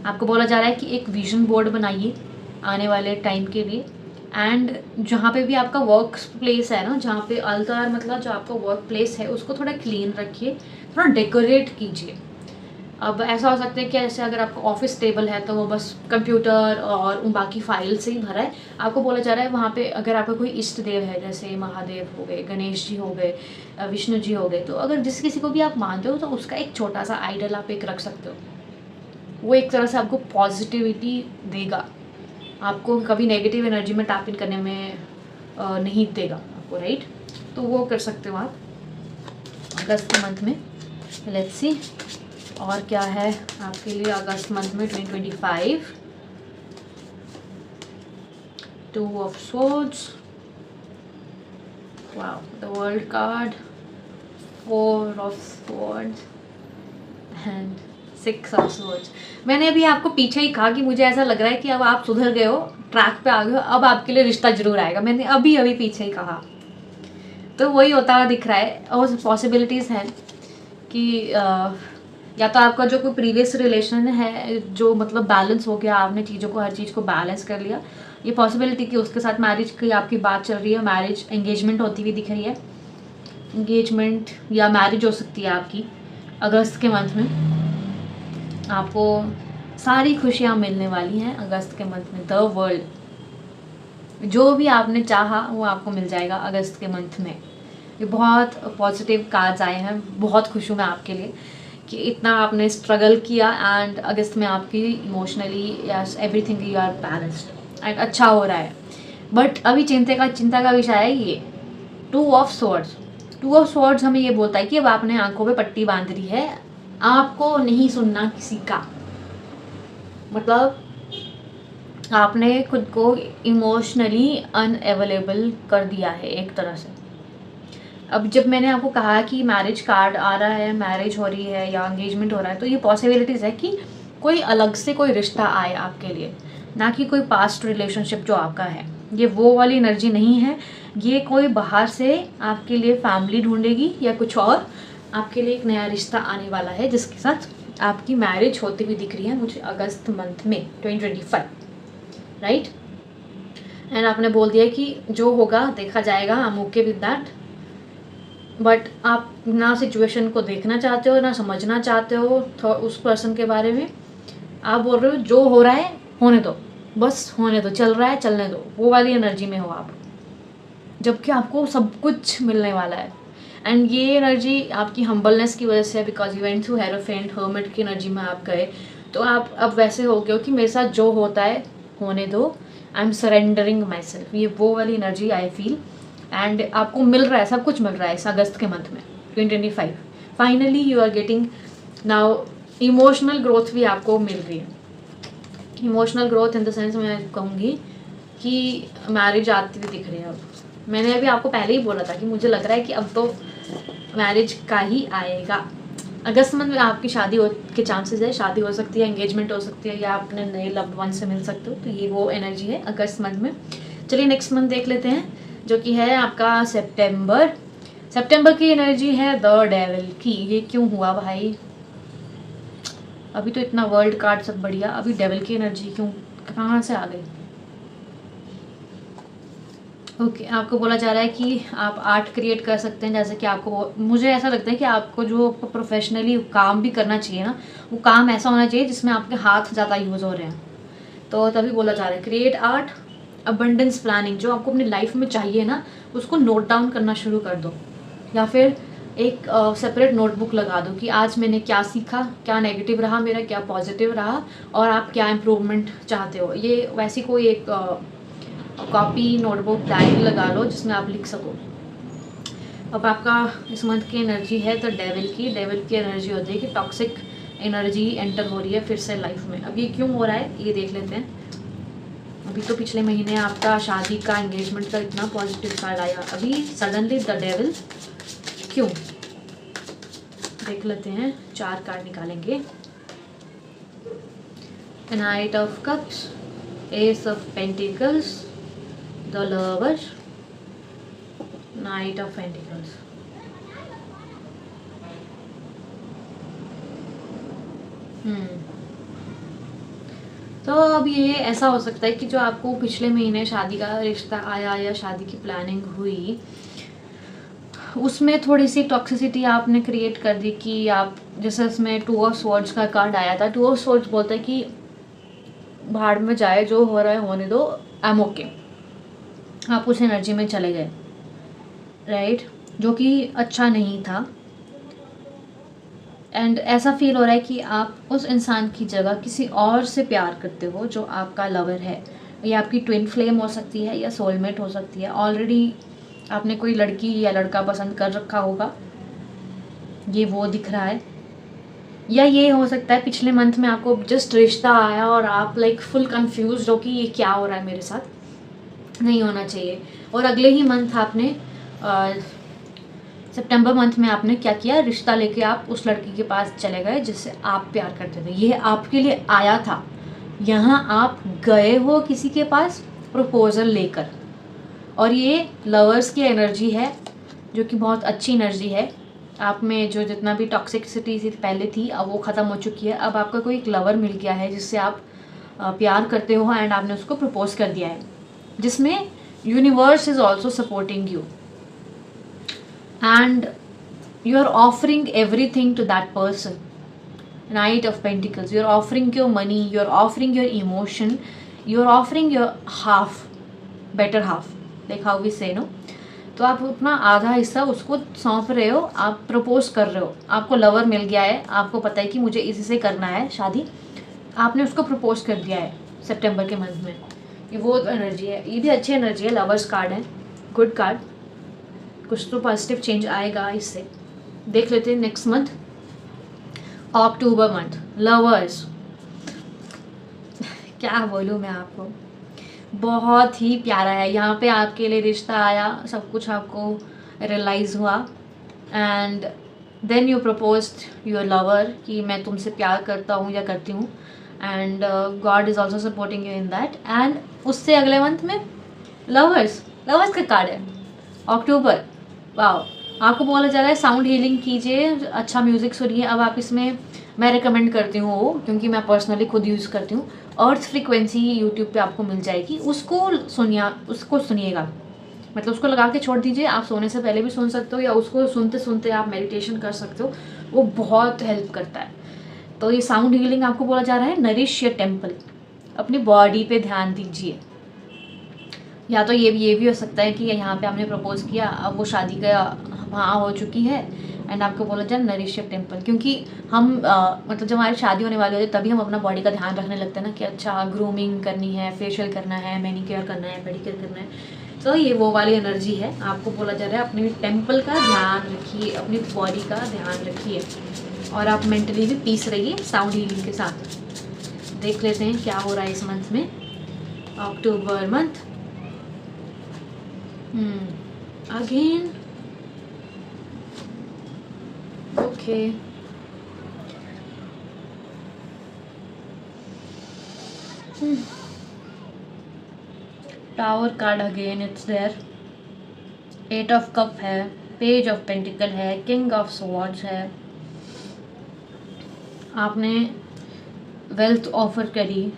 आपको बोला जा रहा है कि एक विजन बोर्ड बनाइए आने वाले टाइम के लिए, एंड जहाँ पे भी आपका वर्क प्लेस है ना, जहाँ पे अल्तार मतलब जो आपका वर्क प्लेस है, उसको थोड़ा क्लीन रखिए, थोड़ा डेकोरेट कीजिए। अब ऐसा हो सकता है कि ऐसे अगर आपका ऑफिस टेबल है तो वो बस कंप्यूटर और उन बाकी फाइल से ही भरा है। आपको बोला जा रहा है वहाँ पे अगर आपका कोई इष्ट देव है, जैसे महादेव हो गए, गणेश जी हो गए, विष्णु जी हो गए, तो अगर जिस किसी को भी आप मानते हो तो उसका एक छोटा सा आइडल आप एक रख सकते हो। वो एक तरह से आपको पॉजिटिविटी देगा, आपको कभी नेगेटिव एनर्जी में टैप इन करने में नहीं देगा आपको, राइट। तो वो कर सकते हो आप अगस्त के मंथ में। लेट्स सी और क्या है आपके लिए अगस्त मंथ में 2025। 2 of Swords, wow, the World card, 4 of Swords and 6 of swords. मैंने अभी आपको पीछे ही कहा कि मुझे ऐसा लग रहा है कि अब आप सुधर गए हो, ट्रैक पे आ गए हो, अब आपके लिए रिश्ता जरूर आएगा। मैंने अभी पीछे ही कहा, तो वही होता हुआ दिख रहा है। और पॉसिबिलिटीज़ हैं कि या तो आपका जो कोई प्रीवियस रिलेशन है जो मतलब बैलेंस हो गया, आपने चीज़ों को, हर चीज़ को बैलेंस कर लिया। ये पॉसिबिलिटी कि उसके साथ मैरिज की आपकी बात चल रही है, मैरिज एंगेजमेंट होती हुई दिख रही है। एंगेजमेंट या मैरिज हो सकती है आपकी अगस्त के मंथ में। आपको सारी खुशियाँ मिलने वाली हैं अगस्त के मंथ में। द वर्ल्ड, जो भी आपने चाहा वो आपको मिल जाएगा अगस्त के मंथ में। ये बहुत पॉजिटिव कार्ड्स आए हैं। बहुत खुश हूँ मैं आपके लिए कि इतना आपने स्ट्रगल किया एंड अगस्त में आपकी emotionally yes everything you are balanced and अच्छा हो रहा है। बट अभी चिंता का विषय है ये 2 ऑफ स्वॉर्ड्स। 2 ऑफ स्वॉर्ड्स हमें ये बोलता है कि अब आपने आंखों पे पट्टी बांध ली है, आपको नहीं सुनना किसी का। मतलब आपने खुद को इमोशनली अनअवेलेबल कर दिया है एक तरह से। अब जब मैंने आपको कहा कि मैरिज कार्ड आ रहा है, मैरिज हो रही है या एंगेजमेंट हो रहा है, तो ये पॉसिबिलिटीज़ है कि कोई अलग से कोई रिश्ता आए आपके लिए, ना कि कोई पास्ट रिलेशनशिप जो आपका है। ये वो वाली एनर्जी नहीं है। ये कोई बाहर से आपके लिए फैमिली ढूंढेगी या कुछ और आपके लिए एक नया रिश्ता आने वाला है जिसके साथ आपकी मैरिज होती हुई दिख रही है मुझे अगस्त मंथ में 2025, राइट। एंड आपने बोल दिया कि जो होगा देखा जाएगा, आई am okay with that. But आप ना सिचुएशन को देखना चाहते हो, ना समझना चाहते हो उस पर्सन के बारे में। आप बोल रहे हो जो हो रहा है होने दो, बस होने दो, चल रहा है चलने दो, वो वाली एनर्जी में हो आप, जबकि आपको सब कुछ मिलने वाला है। एंड ये एनर्जी आपकी हम्बलनेस की वजह से है, because you went through hierophant hermit की एनर्जी में आप गए, तो आप अब वैसे हो गए हो कि मेरे साथ जो होता है होने दो, I am surrendering my self. ये वो वाली एनर्जी आई फील। एंड आपको मिल रहा है, सब कुछ मिल रहा है इस अगस्त के मंथ में 2025। Finally you are getting now emotional growth भी आपको मिल रही है। Emotional growth in the sense मैं कहूँगी कि मैरिज आती हुई दिख रही है अब। मैंने अभी आपको पहले ही बोला था कि मुझे लग रहा है कि अब तो मैरिज का ही आएगा। अगस्त मंथ में आपकी शादी के चांसेस है, शादी हो सकती है, एंगेजमेंट हो सकती है, या अपने नए लव्ड वन से मिल सकते हो। तो ये वो एनर्जी है अगस्त मंथ में। चलिए नेक्स्ट मंथ देख लेते हैं, जो कि है आपका सितंबर। सितंबर की एनर्जी है द डेविल की। ये क्यों हुआ भाई? अभी तो इतना वर्ल्ड कार्ड सब बढ़िया, अभी डेविल की एनर्जी क्यों, कहाँ से आ गई? ओके, आपको बोला जा रहा है कि आप आर्ट क्रिएट कर सकते हैं। जैसे कि आपको, मुझे ऐसा लगता है कि आपको जो प्रोफेशनली काम भी करना चाहिए ना, वो काम ऐसा होना चाहिए जिसमें आपके हाथ ज़्यादा यूज़ हो रहे हैं। तो तभी बोला जा रहा है क्रिएट आर्ट, अबंडेंस प्लानिंग। जो आपको अपनी लाइफ में चाहिए ना, उसको नोट डाउन करना शुरू कर दो, या फिर एक सेपरेट नोटबुक लगा दो कि आज मैंने क्या सीखा, क्या नेगेटिव रहा मेरा, क्या पॉजिटिव रहा, और आप क्या इम्प्रूवमेंट चाहते हो। ये वैसी कोई एक कॉपी, नोटबुक, डायरी लगा लो जिसमें आप लिख सको। अब आपका इस मंथ की एनर्जी है तो डेविल की एनर्जी होती है कि टॉक्सिक एनर्जी एंटर हो रही है फिर से लाइफ में। अब ये क्यों हो रहा है ये देख लेते हैं। अभी तो पिछले महीने आपका शादी का, एंगेजमेंट का इतना पॉजिटिव कार्ड आया, अभी सडनली द डेविल क्यों? देख लेते हैं, 4 कार्ड निकालेंगे। Night of cups, S of pentacles, the lover, night of pentacles. तो अब ये ऐसा हो सकता है कि जो आपको पिछले महीने शादी का रिश्ता आया या शादी की प्लानिंग हुई, उसमें थोड़ी सी टॉक्सिसिटी आपने क्रिएट कर दी कि आप, जैसे उसमें 2 ऑफ स्वॉर्ड्स का कार्ड आया था। 2 ऑफ स्वॉर्ड्स बोलता है कि भाड़ में जाए, जो हो रहा है होने दो, आई एम ओके। आप उस एनर्जी में चले गए, राइट, जो कि अच्छा नहीं था। एंड ऐसा फील हो रहा है कि आप उस इंसान की जगह किसी और से प्यार करते हो जो आपका लवर है। ये आपकी ट्विन फ्लेम हो सकती है या सोलमेट हो सकती है। ऑलरेडी आपने कोई लड़की या लड़का पसंद कर रखा होगा, ये वो दिख रहा है। या ये हो सकता है पिछले मंथ में आपको जस्ट रिश्ता आया और आप लाइक फुल कंफ्यूज हो कि ये क्या हो रहा है मेरे साथ, नहीं होना चाहिए। और अगले ही मंथ आपने सितंबर मंथ में आपने क्या किया, रिश्ता लेके आप उस लड़की के पास चले गए जिससे आप प्यार करते थे, ये आपके लिए आया था, यहाँ आप गए हो किसी के पास प्रपोजल लेकर। और ये लवर्स की एनर्जी है जो कि बहुत अच्छी एनर्जी है। आप में जो जितना भी टॉक्सिसिटी पहले थी अब वो ख़त्म हो चुकी है। अब आपका कोई एक लवर मिल गया है जिससे आप प्यार करते हो एंड आपने उसको प्रपोज कर दिया है, जिसमें universe is also supporting you and you are offering everything to that person. Knight of Pentacles, you are offering your money, you are offering your emotion, you are offering your half, better half, like how we say, no? तो आप अपना आधा हिस्सा उसको सौंप रहे हो, आप प्रपोज कर रहे हो, आपको लवर मिल गया है, आपको पता है कि मुझे इसी से करना है शादी, आपने उसको प्रपोज कर दिया है सितंबर के मंथ में। ये वो एनर्जी है, ये भी अच्छी एनर्जी है, लवर्स कार्ड है, गुड कार्ड, कुछ तो पॉजिटिव चेंज आएगा इससे। देख लेते हैं नेक्स्ट मंथ, अक्टूबर मंथ, लवर्स। क्या बोलूँ मैं आपको, बहुत ही प्यारा है। यहाँ पे आपके लिए रिश्ता आया, सब कुछ आपको रियलाइज़ हुआ and then you proposed your lover कि मैं तुमसे प्यार करता हूँ या करती हूँ and God is also supporting you in that. And उससे अगले मंथ में लवर्स का कार्ड है अक्टूबर। वाओ, आपको बोला जा रहा है साउंड हीलिंग कीजिए, अच्छा म्यूज़िक सुनिए। अब आप इसमें मैं रिकमेंड करती हूँ वो, क्योंकि मैं पर्सनली खुद यूज़ करती हूँ, अर्थ फ्रीक्वेंसी यूट्यूब पे आपको मिल जाएगी, उसको सुनिएगा, मतलब उसको लगा के छोड़ दीजिए। आप सोने से पहले भी सुन सकते हो या उसको सुनते सुनते आप मेडिटेशन कर सकते हो, वो बहुत हेल्प करता है। तो ये साउंड हीलिंग आपको बोला जा रहा है, नरिश योर टेम्पल, अपनी बॉडी पे ध्यान दीजिए। या तो ये भी हो सकता है कि यहाँ पे आपने प्रपोज किया, अब वो शादी का वहाँ हो चुकी है एंड आपको बोला जाए नरिश योर टेम्पल, क्योंकि हम मतलब जब हमारी शादी होने वाली होती है तभी हम अपना बॉडी का ध्यान रखने लगते हैं ना, कि अच्छा ग्रूमिंग करनी है, फेशियल करना है, मैनिक्योर करना है, पेडिक्योर करना है। तो ये वो वाली एनर्जी है, आपको बोला जा रहा है अपने टेम्पल का ध्यान रखिए, अपनी बॉडी का ध्यान रखिए और आप मेंटली भी पीस रहिए साउंड हीलिंग के साथ। देख लेते हैं क्या हो रहा है इस मंथ में, अक्टूबर month. Again okay, tower card again, it's there, 8 of cup है, पेज ऑफ पेंटिकल है, किंग ऑफ स्वॉर्ड्स है। आपने वेल्थ ऑफर करी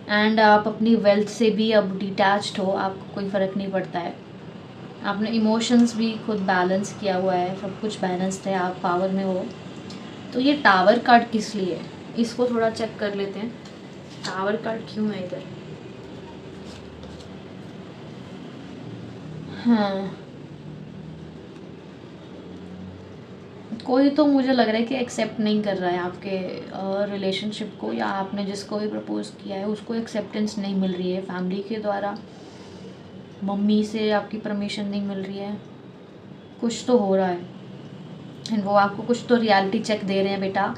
एंड आप अपनी वेल्थ से भी अब डिटैच्ड हो, आपको कोई फ़र्क नहीं पड़ता है। आपने इमोशंस भी खुद बैलेंस किया हुआ है, सब कुछ बैलेंस्ड है, आप पावर में हो। तो ये टावर कार्ड किस लिए है, इसको थोड़ा चेक कर लेते हैं, टावर कार्ड क्यों है इधर। हाँ, कोई तो मुझे लग रहा है कि एक्सेप्ट नहीं कर रहा है आपके रिलेशनशिप को, या आपने जिसको भी प्रपोज किया है उसको एक्सेप्टेंस नहीं मिल रही है फैमिली के द्वारा, मम्मी से आपकी परमिशन नहीं मिल रही है, कुछ तो हो रहा है एंड वो आपको कुछ तो रियलिटी चेक दे रहे हैं, बेटा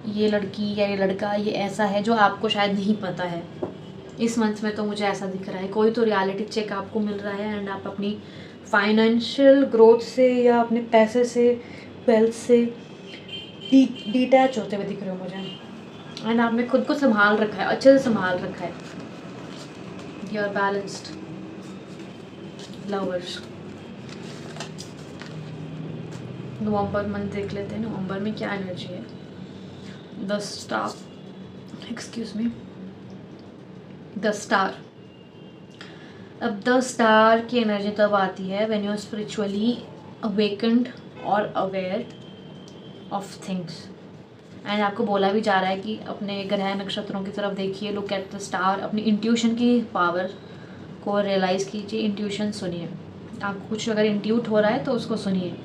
ये लड़की या ये लड़का ये ऐसा है जो आपको शायद नहीं पता है। इस मंथ में तो मुझे ऐसा दिख रहा है, कोई तो रियलिटी चेक आपको मिल रहा है एंड आप अपनी फाइनेंशियल ग्रोथ से या अपने पैसे से, वेल्थ से डिटैच होते हुए दिख रहे हो मुझे एंड आपने खुद को संभाल रखा है, अच्छे से संभाल रखा है, यू आर बैलेंस्ड। लवर्स, नवंबर मंथ देख लेते हैं, नवंबर में क्या एनर्जी है। The star, excuse me, the star. अब द स्टार की एनर्जी तब आती है when you are spiritually awakened और अवेयर ऑफ थिंग्स एंड आपको बोला भी जा रहा है कि अपने ग्रह नक्षत्रों की तरफ देखिए, लुक एट द स्टार, अपनी इंट्यूशन की पावर को रियलाइज़ कीजिए, इंट्यूशन सुनिए, आपको कुछ अगर इंट्यूट हो रहा है तो उसको सुनिए।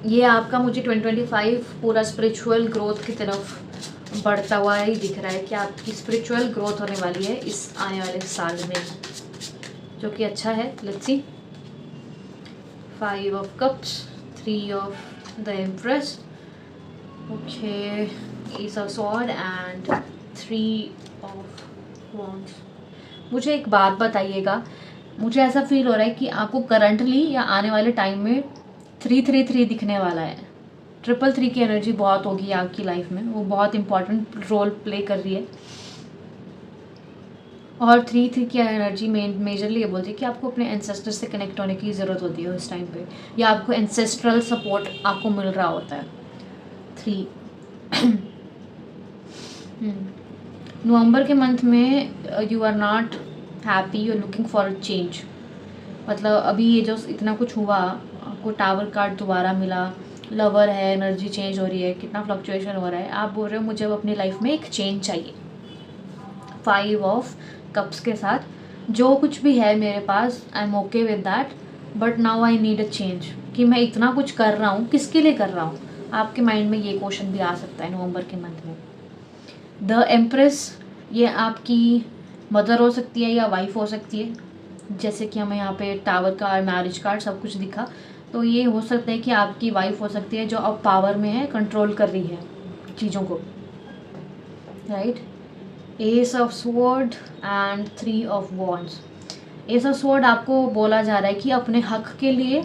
ये आपका मुझे 2025 पूरा स्पिरिचुअल ग्रोथ की तरफ बढ़ता हुआ ही दिख रहा है कि आपकी स्पिरिचुअल ग्रोथ होने वाली है इस आने वाले साल में, जो कि अच्छा है। Let's see, 5 of cups, 3 of the empress, okay, S of sword and 3 of wands. मुझे एक बात बताइएगा, मुझे ऐसा फील हो रहा है कि आपको करंटली या आने वाले टाइम में 333 दिखने वाला है। 333 की एनर्जी बहुत होगी आपकी लाइफ में, वो बहुत इंपॉर्टेंट रोल प्ले कर रही है। और 3 की एनर्जी मेजरली ये बोलती है कि आपको अपने एंसेस्टर से कनेक्ट होने की ज़रूरत होती है उस टाइम पे, या आपको एंसेस्ट्रल सपोर्ट आपको मिल रहा होता है। 3 नवंबर के मंथ में you are not happy, you are looking for a change. मतलब अभी ये जो इतना कुछ हुआ, आपको टावर कार्ड दोबारा मिला, लवर है, एनर्जी चेंज हो रही है, कितना फ्लक्चुएशन हो रहा है, आप बोल रहे हो मुझे अब अपनी लाइफ में एक चेंज चाहिए। 5 ऑफ कप्स के साथ जो कुछ भी है मेरे पास, I am okay with that, but now I need a change. कि मैं इतना कुछ कर रहा हूँ, किसके लिए कर रहा हूँ? आपके माइंड में ये क्वेश्चन भी आ सकता है नवंबर के मंथ में। द एम्प्रेस, ये आपकी मदर हो सकती है या वाइफ हो सकती है, जैसे कि हमें यहाँ पे टावर का, मैरिज कार्ड सब कुछ दिखा, तो ये हो सकता है कि आपकी वाइफ हो सकती है जो अब पावर में है, कंट्रोल कर रही है चीज़ों को, right. S of sword and 3 of wands. S of sword आपको बोला जा रहा है कि अपने हक के लिए,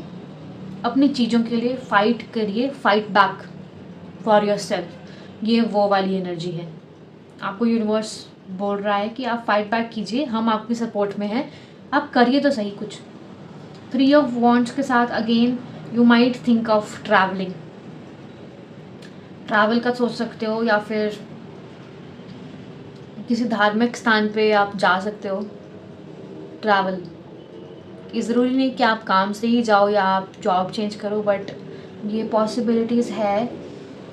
अपनी चीज़ों के लिए फाइट करिए, fight back for your self. ये वो वाली एनर्जी है, आपको यूनिवर्स बोल रहा है कि आप फाइट बैक कीजिए, हम आपकी सपोर्ट में हैं, आप करिए तो सही कुछ। 3 ऑफ वॉन्ड्स के साथ again you might think of travelling, travel का सोच सकते हो, या फिर किसी धार्मिक स्थान पे आप जा सकते हो। ट्रैवल ये ज़रूरी नहीं कि आप काम से ही जाओ या आप जॉब चेंज करो, बट ये पॉसिबिलिटीज़ है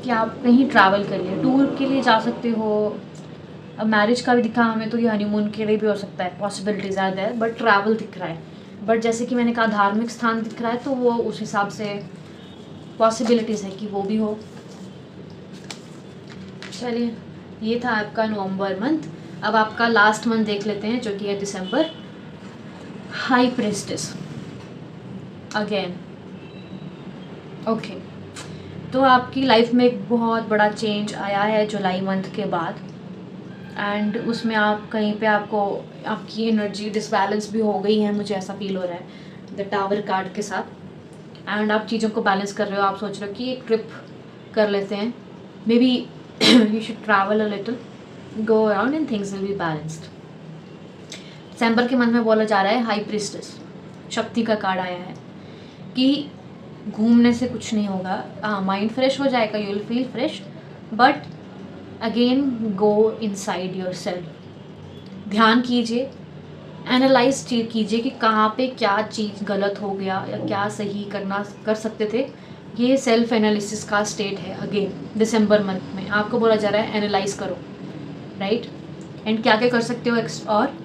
कि आप कहीं ट्रैवल करिए, टूर के लिए जा सकते हो। अब मैरिज का भी दिखा हमें, तो ये हनीमून के लिए भी हो सकता है, पॉसिबिलिटी ज़्यादा है, बट ट्रैवल दिख रहा है। बट जैसे कि मैंने कहा धार्मिक स्थान दिख रहा है, तो वो उस हिसाब से पॉसिबिलिटीज़ है कि वो भी हो। चलिए, ये था आपका नवंबर मंथ। अब आपका लास्ट मंथ देख लेते हैं, जो कि है दिसंबर। High priestess again, okay. तो आपकी लाइफ में एक बहुत बड़ा चेंज आया है जुलाई मंथ के बाद, एंड उसमें आप कहीं पे आपकी एनर्जी डिसबैलेंस भी हो गई है, मुझे ऐसा फील हो रहा है द टावर कार्ड के साथ। एंड आप चीज़ों को बैलेंस कर रहे हो, आप सोच रहे हो कि एक ट्रिप कर लेते हैं, may be you should travel a little, go around and things will be balanced. दिसंबर के मंथ में बोला जा रहा है हाई प्रिस्टेस, शक्ति का कार्ड आया है कि घूमने से कुछ नहीं होगा, हाँ माइंड फ्रेश हो जाएगा, you will feel fresh, but again go inside your self. ध्यान कीजिए, एनालाइज कीजिए कि कहाँ पे क्या चीज़ गलत हो गया या क्या सही कर सकते थे। ये सेल्फ एनालिसिस का स्टेट है। अगेन दिसंबर मंथ में आपको बोला जा रहा है एनालाइज करो, राइट। एंड क्या क्या कर सकते हो, और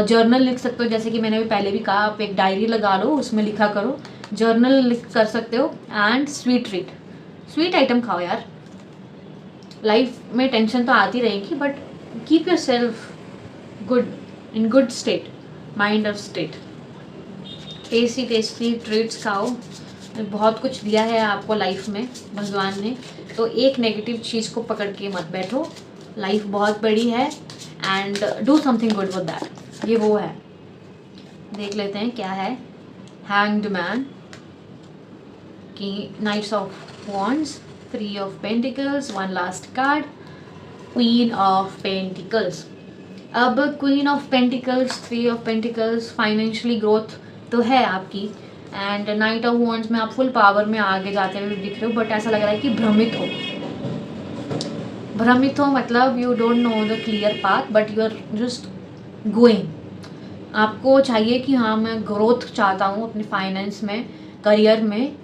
जर्नल लिख सकते हो, जैसे कि मैंने भी पहले भी कहा, आप एक डायरी लगा लो, उसमें लिखा करो, जर्नल लिख कर सकते हो। एंड स्वीट आइटम खाओ यार, लाइफ में टेंशन तो आती रहेगी, but keep your self in good state, mind of state. Tasty treats खाओ, बहुत कुछ दिया है आपको लाइफ में भगवान ने, तो एक नेगेटिव चीज़ को पकड़ के मत बैठो, लाइफ बहुत बड़ी है, and do something good with that. ये वो है, देख लेते हैं क्या है। हैंग्ड मैन की knights of wands, 3 of pentacles, 1 last card, queen of pentacles. अब queen of pentacles, 3 of pentacles, financially growth तो है आपकी, एंड नाइट ऑफ वॉन्ड्स में आप फुल पावर में आगे जाते हुए दिख रहे हो, बट ऐसा लग रहा है कि भ्रमित हो, मतलब you don't know the clear path, but you are just going. आपको चाहिए कि हाँ मैं ग्रोथ चाहता हूँ अपने फाइनेंस में, करियर में,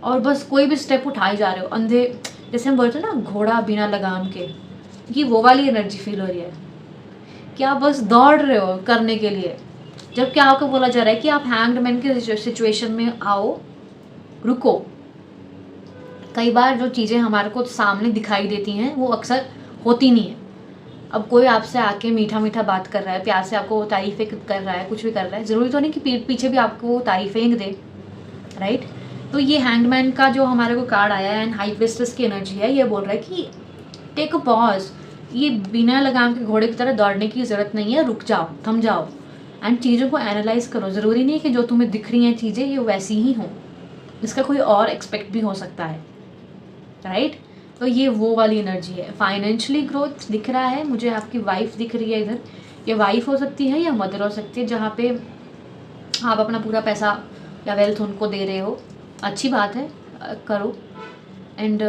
और बस कोई भी स्टेप उठाए जा रहे हो अंधे, जैसे हम बोलते हैं ना घोड़ा बिना लगाम के, कि वो वाली एनर्जी फील हो रही है कि आप बस दौड़ रहे हो करने के लिए, जबकि आपको बोला जा रहा है कि आप हैंगमैन के सिचुएशन में आओ, रुको। कई बार जो चीज़ें हमारे को सामने दिखाई देती हैं वो अक्सर होती नहीं है। अब कोई आपसे आके मीठा मीठा बात कर रहा है, प्यार से आपको तारीफ़ें कर रहा है, कुछ भी कर रहा है, ज़रूरी तो नहीं कि पीठ पीछे भी आपको तारीफ़ें दे, राइट। तो ये हैंगमैन का जो हमारे को कार्ड आया है, एंड हाई प्रिस्टेस की एनर्जी है, ये बोल रहा है कि टेक अ पॉज, ये बिना लगाम के घोड़े की तरह दौड़ने की ज़रूरत नहीं है, रुक जाओ, थम जाओ, एंड चीज़ों को एनालाइज करो। ज़रूरी नहीं है कि जो तुम्हें दिख रही हैं चीज़ें ये वैसी ही हों, इसका कोई और एक्सपेक्ट भी हो सकता है, राइट? तो ये वो वाली एनर्जी है। फाइनेंशियली ग्रोथ दिख रहा है मुझे, आपकी वाइफ दिख रही है इधर। ये वाइफ हो सकती है या मदर हो सकती है, जहाँ पे आप अपना पूरा पैसा या वेल्थ उनको दे रहे हो। अच्छी बात है, करो। एंड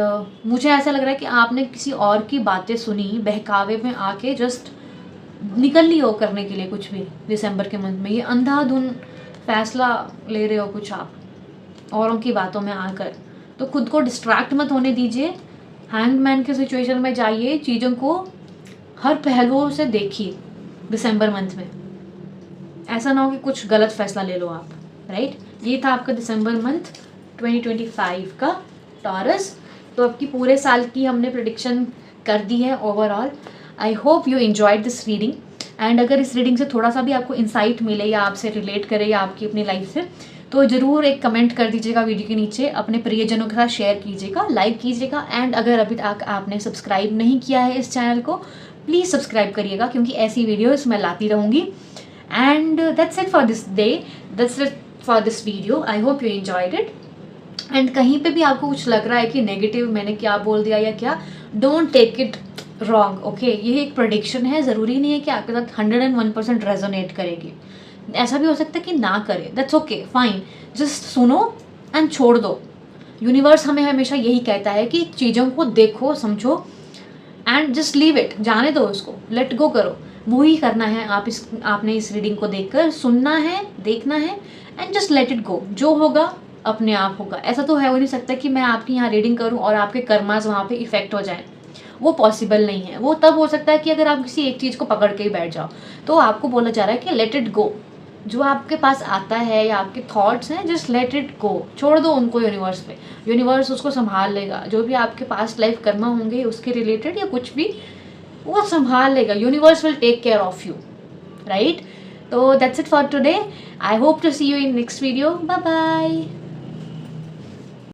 मुझे ऐसा लग रहा है कि आपने किसी और की बातें सुनी, बहकावे में आके जस्ट निकल ली हो करने के लिए कुछ भी दिसंबर के मंथ में। ये अंधाधुन फैसला ले रहे हो कुछ आप औरों की बातों में आकर, तो खुद को डिस्ट्रैक्ट मत होने दीजिए। हैंगमैन के सिचुएशन में जाइए, चीज़ों को हर पहलुओं से देखिए दिसंबर मंथ में। ऐसा ना हो कि कुछ गलत फैसला ले लो आप, राइट? ये था आपका दिसंबर मंथ 2025 का टॉरस। तो आपकी पूरे साल की हमने प्रेडिक्शन कर दी है overall. I hope you enjoyed this reading. And अगर इस रीडिंग से थोड़ा सा भी आपको इंसाइट मिले या आपसे रिलेट करे या आपकी अपनी लाइफ से, तो ज़रूर एक कमेंट कर दीजिएगा वीडियो के नीचे, अपने प्रियजनों के साथ शेयर कीजिएगा, लाइक कीजिएगा। एंड अगर अभी तक आपने सब्सक्राइब नहीं किया है इस चैनल को, प्लीज़ सब्सक्राइब करिएगा, क्योंकि ऐसी वीडियोस मैं लाती रहूँगी। And that's it for this day, that's it for this video. I hope you enjoyed it. And कहीं पे भी आपको कुछ लग रहा है कि नेगेटिव मैंने क्या बोल दिया या क्या, don't take it wrong, okay? ये एक प्रेडिक्शन है, ज़रूरी नहीं है कि आपके साथ 101% रेजोनेट करेगी। ऐसा भी हो सकता है कि ना करे, दैट्स ओके, फाइन। जस्ट सुनो एंड छोड़ दो। यूनिवर्स हमें हमेशा यही कहता है कि चीज़ों को देखो, समझो एंड जस्ट लीव इट, जाने दो उसको, लेट गो करो। वही करना है आपने इस रीडिंग को देखकर, सुनना है, देखना है and just let it go. जो होगा अपने आप होगा। ऐसा तो हो नहीं सकता कि मैं आपकी यहाँ रीडिंग करूँ और आपके कर्मास वहाँ पे इफेक्ट हो जाएं, वो पॉसिबल नहीं है। वो तब हो सकता है कि अगर आप किसी एक चीज़ को पकड़ के ही बैठ जाओ। तो आपको बोला जा रहा है कि लेट इट गो। जो आपके पास आता है या आपके थॉट्स हैं, जस्ट लेट इट गो, छोड़ दो उनको यूनिवर्स पे। यूनिवर्स उसको संभाल लेगा। जो भी आपके पास लाइफ कर्मा होंगे उसके रिलेटेड या कुछ भी, वो संभाल लेगा। Universe will take care of you, right? तो that's it for today. I hope to see you in next video. Bye bye.